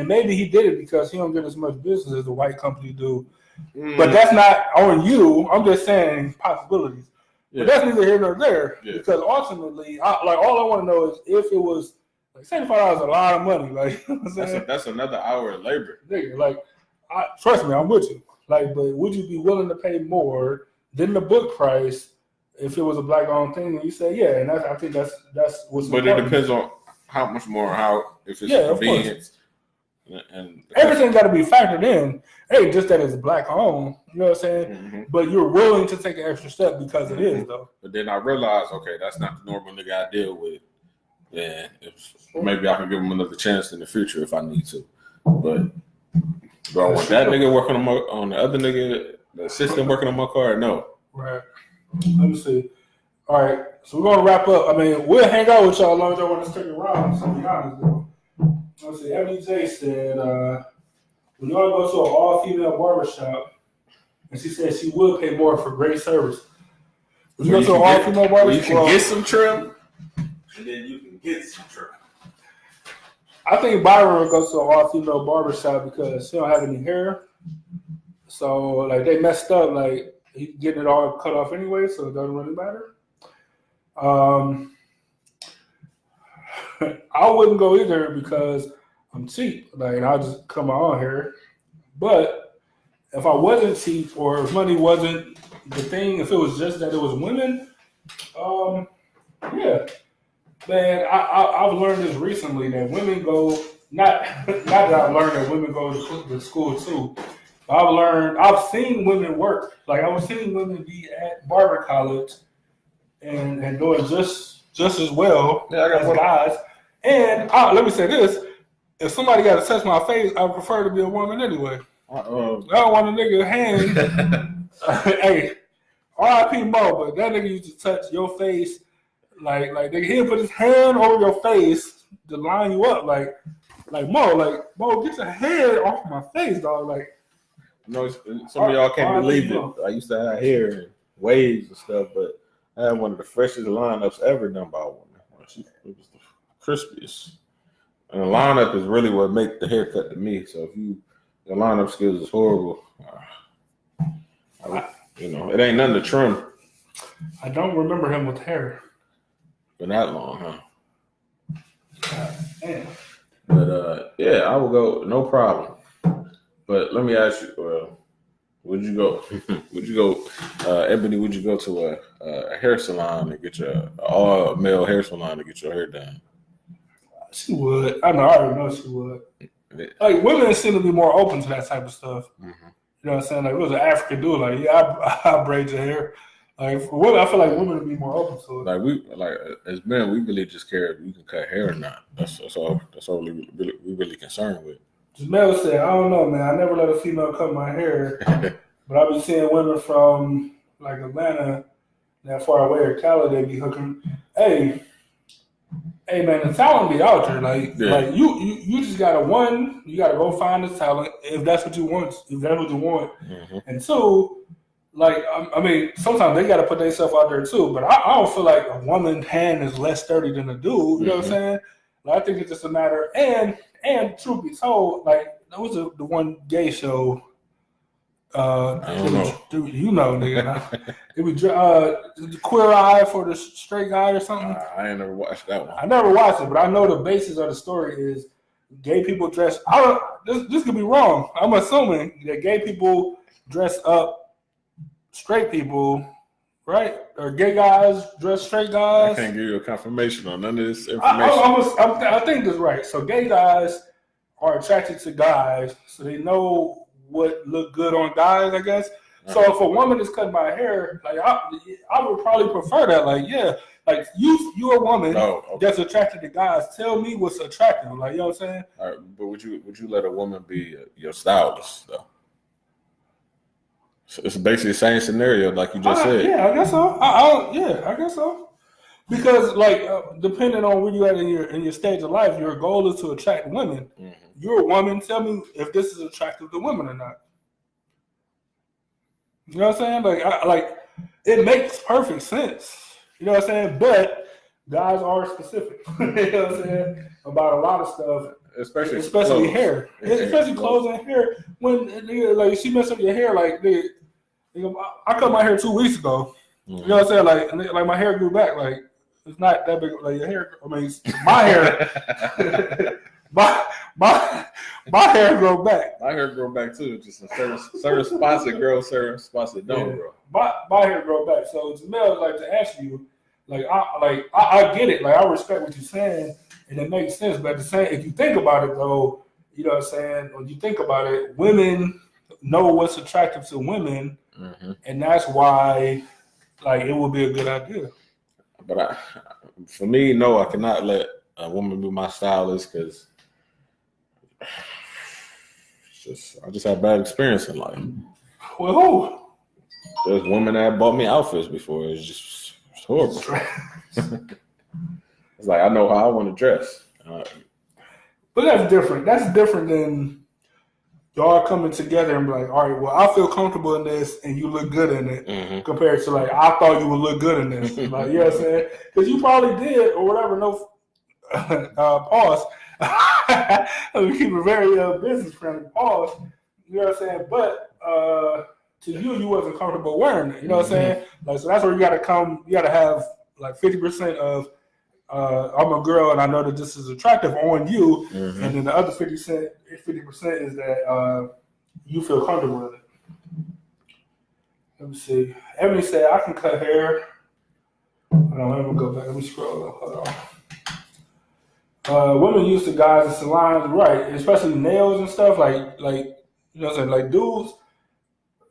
maybe he did it because he don't get as much business as the white company do. But that's not on you. I'm just saying possibilities. Yeah. But that's neither here nor there, because ultimately, all I want to know is if it was like $75 is a lot of money. Like that's another hour of labor. Nigga, like trust me, I'm with you. Like, but would you be willing to pay more than the book price if it was a black-owned thing, then you say, yeah, and I think that's what's But important. it depends on how much more, if it's convenient. And everything got to be factored in. Hey, just that it's black-owned, you know what I'm saying? Mm-hmm. But you're willing to take an extra step because it is, though. But then I realized, okay, that's not the normal nigga I deal with. Yeah, maybe I can give him another chance in the future if I need to. But do I want that nigga working on the other nigga, the assistant working on my car? No. Right. Let me see. All right, so we're gonna wrap up. I mean, we'll hang out with y'all as long as y'all want to stick around. To be honest, though. Let's see. MJ said, "When y'all go to an all-female barbershop," and she said she would pay more for great service. When you go to an all-female barbershop, you can get some trim, and then you can get some trim. I think Byron would go to an all-female barbershop because she don't have any hair. So, like, they messed up. Like, he's getting it all cut off anyway, so it doesn't really matter. I wouldn't go either because I'm cheap. Like, I'll just cut my own hair. But if I wasn't cheap or if money wasn't the thing, if it was just that it was women, yeah. Man, I've learned this recently that women go, not that I've learned that women go to school too. I've seen women work. Like, I've seen women be at barber college and doing just as well as guys. And let me say this: if somebody got to touch my face, I prefer to be a woman anyway. I don't want a nigga hand. Hey, R.I.P. Mo, but that nigga used to touch your face, like nigga, he'll put his hand over your face to line you up, like Mo, get your head off my face, dog. Like, no, some of y'all can't believe it. I used to have hair and waves and stuff, but I had one of the freshest lineups ever done by a woman. It was the crispiest. And the lineup is really what makes the haircut to me. So if your lineup skills is horrible, it ain't nothing to trim. I don't remember him with hair for that long, huh? Damn. But yeah, I will go, no problem. But let me ask you, would you go? Ebony? Would you go to a hair salon and get your all male hair salon to get your hair done? She would. I already know she would. Like, women seem to be more open to that type of stuff. Mm-hmm. You know what I'm saying? Like, it was an African dude. Like, yeah, I braid your hair. Like, for women, I feel like women would be more open to it. Like as men, we really just care if you can cut hair or not. That's all. That's all we really concerned with. Jamel said, I don't know, man. I never let a female cut my hair, but I be seeing women from like Atlanta, that far away, or Cali, they be hooking. Hey, man, the talent be out there. Like you just gotta you gotta go find the talent if that's what you want. Mm-hmm. And two, like, I mean, sometimes they gotta put themselves out there too. But I don't feel like a woman's hand is less sturdy than a dude. You know what I'm saying? Like, I think it's just a matter. And truth be told, like, that was the one gay show. I don't know. Nigga. It was the Queer Eye for the Straight Guy or something. I ain't never watched that one. I never watched it, but I know the basis of the story is gay people dress. This could be wrong. I'm assuming that gay people dress up straight people, right? Or gay guys dress straight guys. I can't give you a confirmation on none of this information. I think that's right. So gay guys are attracted to guys, so they know what look good on guys, I guess. So if a woman is cutting my hair, like, I would probably prefer that. Like, yeah, like you're a woman that's attracted to guys. Tell me what's attractive. Like, you know what I'm saying? All right, but would you let a woman be your stylist though? So it's basically the same scenario, like you just said. Yeah, I guess so. I guess so. Because, like, depending on where you at in your stage of life, your goal is to attract women. Mm-hmm. You're a woman. Tell me if this is attractive to women or not. You know what I'm saying? Like, it makes perfect sense. You know what I'm saying? But guys are specific. You know what I'm saying? About a lot of stuff, especially hair, especially clothes and hair. When like she messed up your hair, like I cut my hair 2 weeks ago. Mm-hmm. You know what I'm saying? Like my hair grew back. Like, it's not that big. Like your hair. I mean, my hair. my hair grow back. My hair grow back too. Just in certain spots that grow, certain spots that don't grow. My hair grow back. So Jamel, like to ask you, I get it. Like I respect what you're saying, and it makes sense. But at the same, if you think about it though, you know what I'm saying. When you think about it, women know what's attractive to women, and that's why, like, it would be a good idea. But for me, no, I cannot let a woman be my stylist because I just had bad experience in life. Well, who? There's women that bought me outfits before. It's horrible. It's like I know how I want to dress. But that's different. That's different than y'all coming together and be like, all right, well, I feel comfortable in this and you look good in it, compared to like, I thought you would look good in this. Like, you know what I'm saying? Because you probably did or whatever. No, pause. Let me keep it very business friendly. Pause. You know what I'm saying? But to you wasn't comfortable wearing it. You know what I'm saying? Like, so that's where you got to come. You got to have like 50% of I'm a girl and I know that this is attractive on you, and then the other 50% is that you feel comfortable with it. Let me see. Ebony said I can cut hair. Hold on, let me go back. Let me scroll up. Hold on. Women used to guys in salons, right? Especially nails and stuff. Like you know what I'm saying? Like dudes,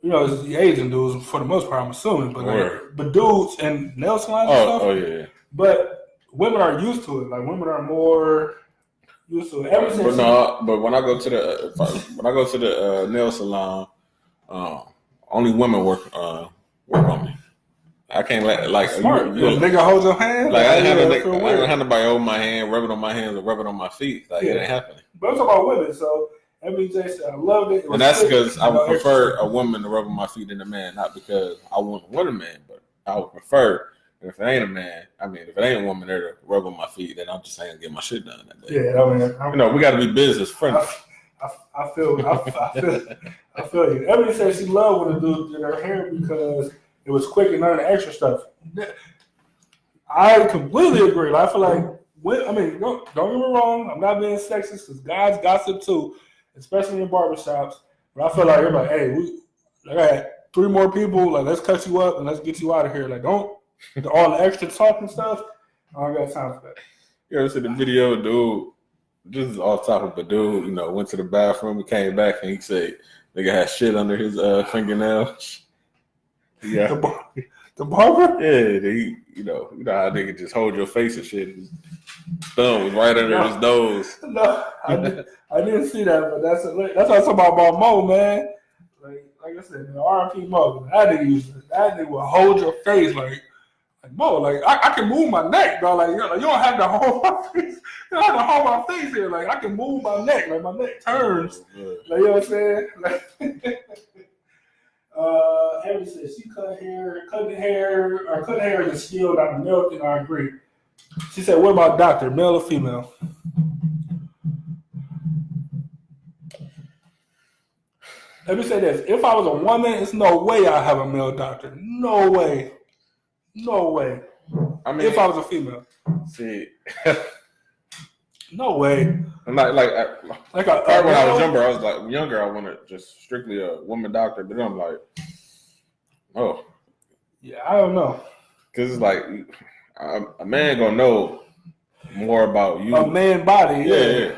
you know, it's the Asian dudes for the most part, I'm assuming, but dudes and nail salons and stuff. Oh yeah. But women are used to it. Like women are more used to it. But when I go to the nail salon, only women work on me. I can't let smart. Nigga hold your hand. Like I don't have nobody hold my hand, rub it on my hands, or rub it on my feet. Like it ain't happening. But I'm talking about women. So MJ said I loved it. And that's because I would prefer a woman to rub on my feet than a man, not because I want a man, but I would prefer. If it ain't a man, if it ain't a woman there to rub on my feet, then I'm just saying get my shit done that day. Yeah, we got to be business friendly. I feel you. Emily said she loved when the dude did her hair because it was quick and none of the extra stuff. I completely agree. I feel like, don't get me wrong. I'm not being sexist because guys gossip too, especially in barbershops. But I feel like everybody, hey, I got 3 more people. Like, let's cut you up and let's get you out of here. Like, don't. All the extra talk and stuff, I don't got time for that. You ever see the video, dude? This is off topic, but dude, went to the bathroom and came back and he said, nigga had shit under his fingernails. Yeah. The barber? Yeah, you know how nigga just hold your face and shit. His thumb was right under his nose. No, I didn't see that, but that's what I'm talking about Mo, man. Like I said, man, R.I.P. Mo. That nigga will hold your face like Mo, like I can move my neck, bro. Like you don't have to hold my face. You don't have to hold my face here. Like I can move my neck. Like my neck turns. Like you know what I'm saying? Like Harry said she cutting hair is a skill, not a male thing. I agree. She said, "What about doctor, male or female?" Let me say this: if I was a woman, it's no way I have a male doctor. No way. No way. If I was a female. See. No way. I'm not when I was younger, I wanted just strictly a woman doctor, but then I'm like, oh. Yeah, I don't know. Because it's like, a man gonna know more about you. A man body, yeah.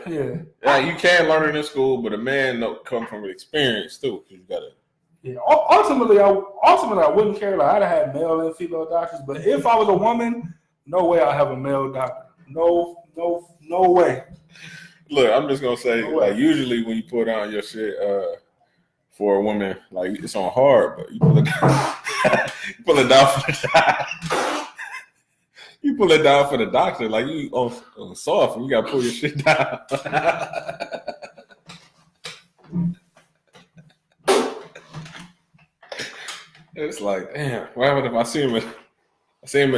Yeah, you can learn it in school, but a man come from experience too, because you gotta. Yeah, ultimately, I wouldn't care. Like I'd have had male and female doctors, but if I was a woman, no way I have a male doctor. No way. Look, I'm just gonna say, usually when you put on your shit for a woman, like it's on hard, but you pull it down, you pull it down for the doctor, like you on soft, and you gotta pull your shit down. It's like, damn, what happened if I see him in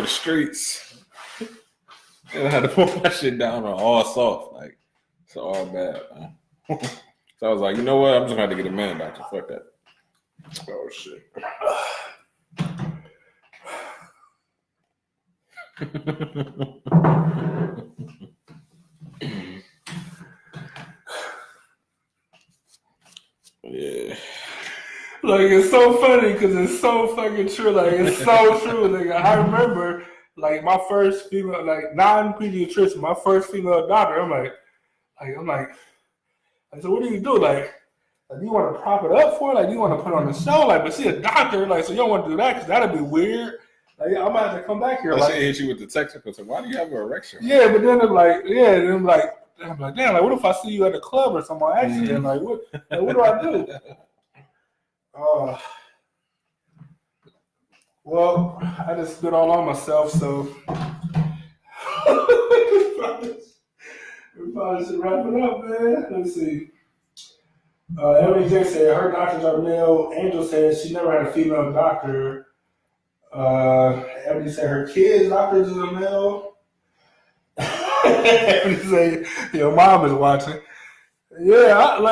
the streets? And I had to pull my shit down on all soft. Like, it's all bad, man. So I was like, you know what? I'm just going to have to get a man doctor. Fuck that. Oh, shit. Like, it's so funny because it's so fucking true. Like, it's so true. Like, I remember, like, my first female, like, non-pediatrician, my first female doctor. I'm like, I said, what do you do? Like, do you want to prop it up for her? Like, do you want to put on the show? Like, but she a doctor. Like, so you don't want to do that because that'd be weird. Like, I might have to come back here. Well, like, she hit you with the technical. So why do you have an erection? Yeah, but then it's like, I'm like, damn, like, what if I see you at a club or something on accident? Like, what do I do? Well, I just spit all on myself, so we probably should wrap it up, man. Let's see. Emily J said her doctors are male. Angel said she never had a female doctor. Emily said her kids' doctors is a male. Emily said your mom is watching. Yeah, I'll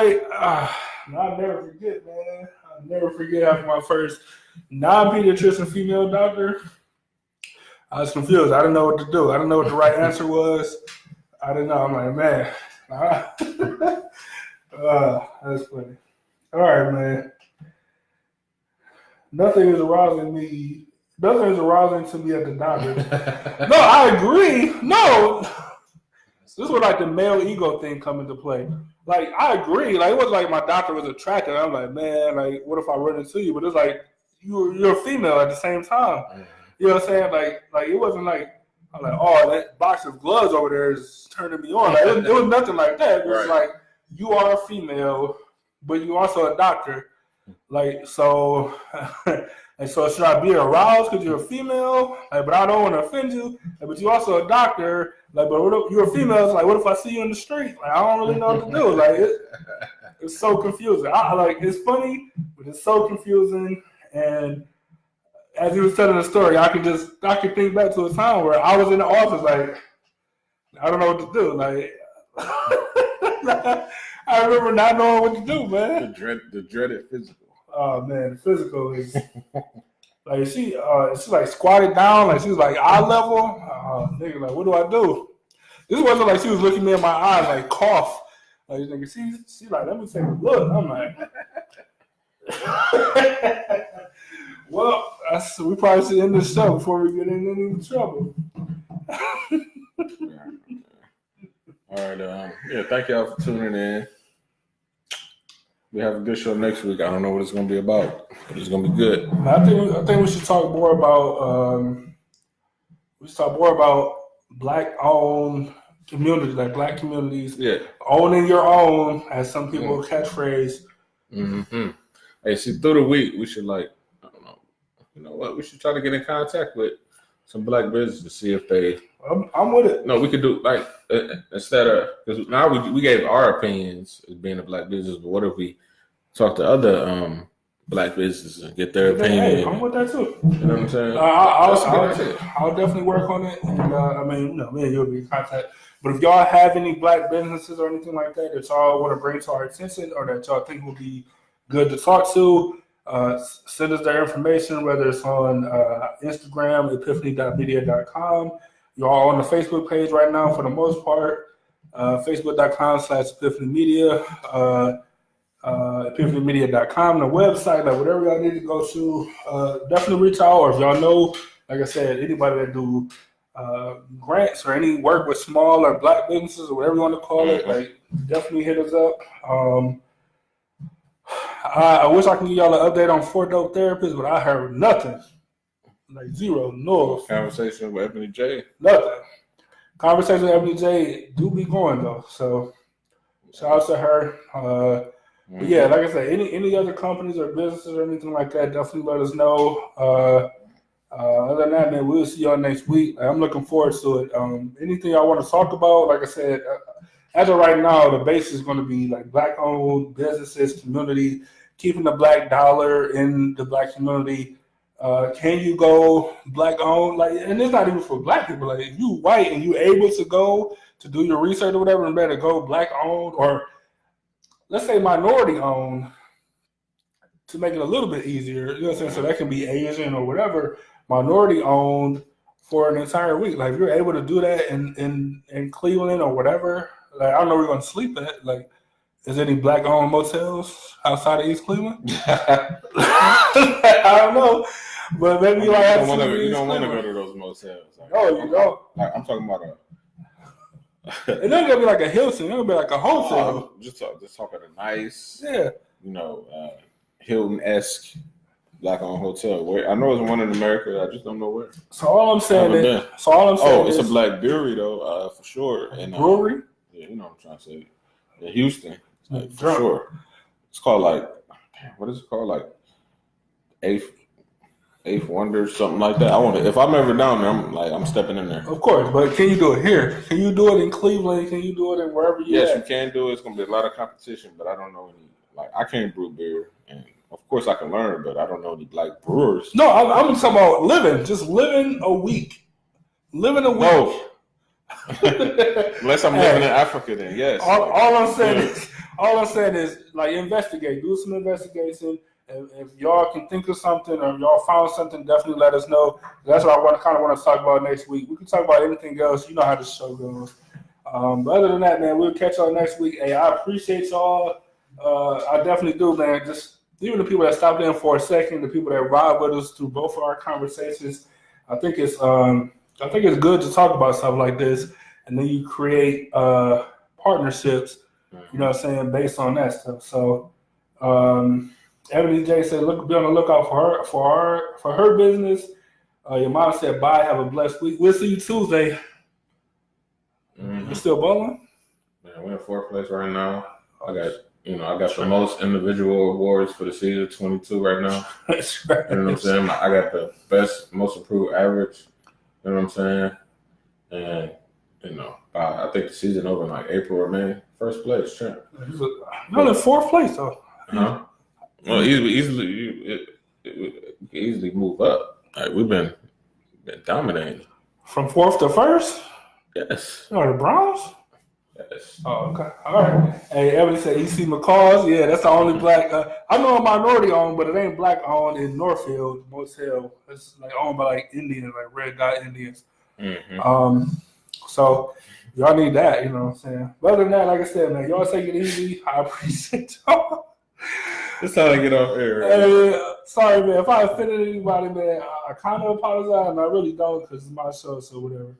never forget, man. I'll never forget after my first non-pediatrician female doctor. I was confused. I didn't know what to do. I didn't know what the right answer was. I didn't know. I'm like, man. That's funny. All right, man. Nothing is arousing to me at the doctor. No, I agree. No. This is where like the male ego thing come into play. Like, I agree. Like, it was like my doctor was attractive. I'm like, man, like, what if I run into you? But it's like you're a female at the same time. You know what I'm saying? Like it wasn't like I'm like, oh, that box of gloves over there is turning me on. Like, it was nothing like that. It was like you are a female, but you also a doctor. Like, so and so should I be aroused because you're a female? Like, but I don't want to offend you. Like, but you also a doctor. Like, but you're a female. It's like, what if I see you in the street? Like, I don't really know what to do. Like, it's so confusing. It's funny, but it's so confusing. And as he was telling the story, I could think back to a time where I was in the office, like, I don't know what to do. Like, I remember not knowing what to do, man. The dreaded physical. Oh man, the physical is like she like squatted down, like she was like eye level. Nigga, like, what do I do? This wasn't like she was looking me in my eyes, like cough. Like, nigga, she like, let me take a look. I'm like, well, we probably should end this show before we get in any trouble. All right, thank y'all for tuning in. We have a good show next week. I don't know what it's going to be about, but it's going to be good. I think we should talk more about Black-owned communities, like Black communities. Yeah, owning your own, as some people catchphrase. Mm-hmm. Hey, see, through the week we should I don't know. You know what? We should try to get in contact with some Black businesses to see if they. I'm with it. No, we could do instead of because now we gave our opinions as being a Black business, but what if we talk to other Black businesses and get their opinion? Hey, I'm with that too. You know what I'm saying? I'll definitely work on it, and me and you'll be in contact. But if y'all have any Black businesses or anything like that y'all want to bring to our attention, or that y'all think will be good to talk to, send us their information, whether it's on Instagram, ePIFFany.media.com. You're all on the Facebook page right now for the most part. Facebook.com/ePIFFanymedia, ePIFFanymedia.com, the website, like whatever y'all need to go to. Definitely reach out, or if y'all know, like I said, anybody that do grants or any work with small or Black businesses or whatever you want to call it, like definitely hit us up. I wish I could give y'all an update on 4 Dope Therapists, but I heard nothing. Like zero, no. Conversation with Ebony J. Nothing. Conversation with Ebony J do be going though. So shout out to her. But yeah, like I said, any other companies or businesses or anything like that, definitely let us know. Other than that, man, we'll see y'all next week. I'm looking forward to it. Anything y'all want to talk about, like I said, as of right now, the base is going to be like Black-owned businesses, community, keeping the Black dollar in the Black community. Can you go Black-owned? Like, and it's not even for Black people. Like, if you white and you able to go to do your research or whatever, and better go Black-owned, or let's say minority-owned, to make it a little bit easier. You know what I'm saying? So that can be Asian or whatever, minority-owned for an entire week. Like, if you're able to do that in Cleveland or whatever, like, I don't know where you're going to sleep at. Like, Is there any black-owned motels outside of East Cleveland? I don't know, but maybe you don't want to go to those motels. Like, no, you don't. Like, I'm talking about It's not gonna be like a Hilton. It's gonna be like a hotel. Just talking a nice, Yeah. Hilton-esque black-owned hotel. Where I know it's one in America. I just don't know where. So all I'm saying is, it's a black brewery though, for sure. And brewery. Yeah, you know what I'm trying to say. In Houston, like, for sure. It's called like, what is it called? Like Eighth Wonder, something like that. If I'm ever down there, I'm stepping in there. Of course, but can you do it here? Can you do it in Cleveland? Can you do it in wherever you? Yes, you can do it. It's gonna be a lot of competition, but I don't know any. Like, I can't brew beer, and of course I can learn, but I don't know any black brewers. No, I'm talking about living a week. Living a week. No. Unless I'm living in Africa, then yes. All I'm saying is like investigate, do some investigation. If y'all can think of something or y'all found something, definitely let us know. That's what I want to talk about next week. We can talk about anything else. You know how the show goes. But other than that, man, we'll catch y'all next week. Hey, I appreciate y'all. I definitely do, man. Just even the people that stopped in for a second, the people that ride with us through both of our conversations. I think it's good to talk about stuff like this, and then you create partnerships. You know what I'm saying, based on that stuff. So. Ebony J said, be on the lookout for her business. Your mom said, bye, have a blessed week. We'll see you Tuesday. Mm-hmm. You still bowling? Man, we're in fourth place right now. I got the most individual awards for the season, 22 right now. That's right. You know what I'm saying? I got the best, most improved average. You know what I'm saying? And, I think the season over in like April or May. First place, champ. You're in fourth place, though. Huh? Well, easily move up. Like, we've been dominating. From fourth to first? Yes. The Browns? Yes. Oh, okay. All right. Hey, Ebony said EC McCall's. Yeah, that's the only black. I know a minority owned, but it ain't black owned in Northfield Motel. It's like owned by like Indians, like Red Dot Indians. Mm-hmm. So y'all need that, you know what I'm saying? But other than that, like I said, man, y'all take it easy. I appreciate y'all. It's time to get off air. Sorry, man. If I offended anybody, man, I kind of apologize, and I really don't because it's my show, so whatever.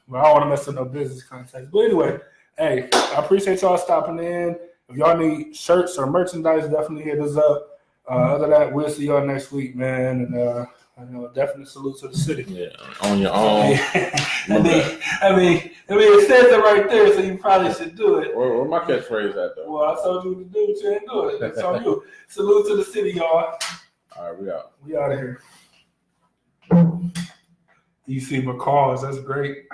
But I don't want to mess up no business contacts. But anyway, hey, I appreciate y'all stopping in. If y'all need shirts or merchandise, definitely hit us up. Other than that, we'll see y'all next week, man. And definitely salute to the city. Yeah, on your own. I mean, it says it right there, so you probably should do it. Where my catchphrase at, though? Well, I told you to do it, you didn't do it. It's on you. Salute to the city, y'all. All right, we out. We out of here. EC McCall's, that's great.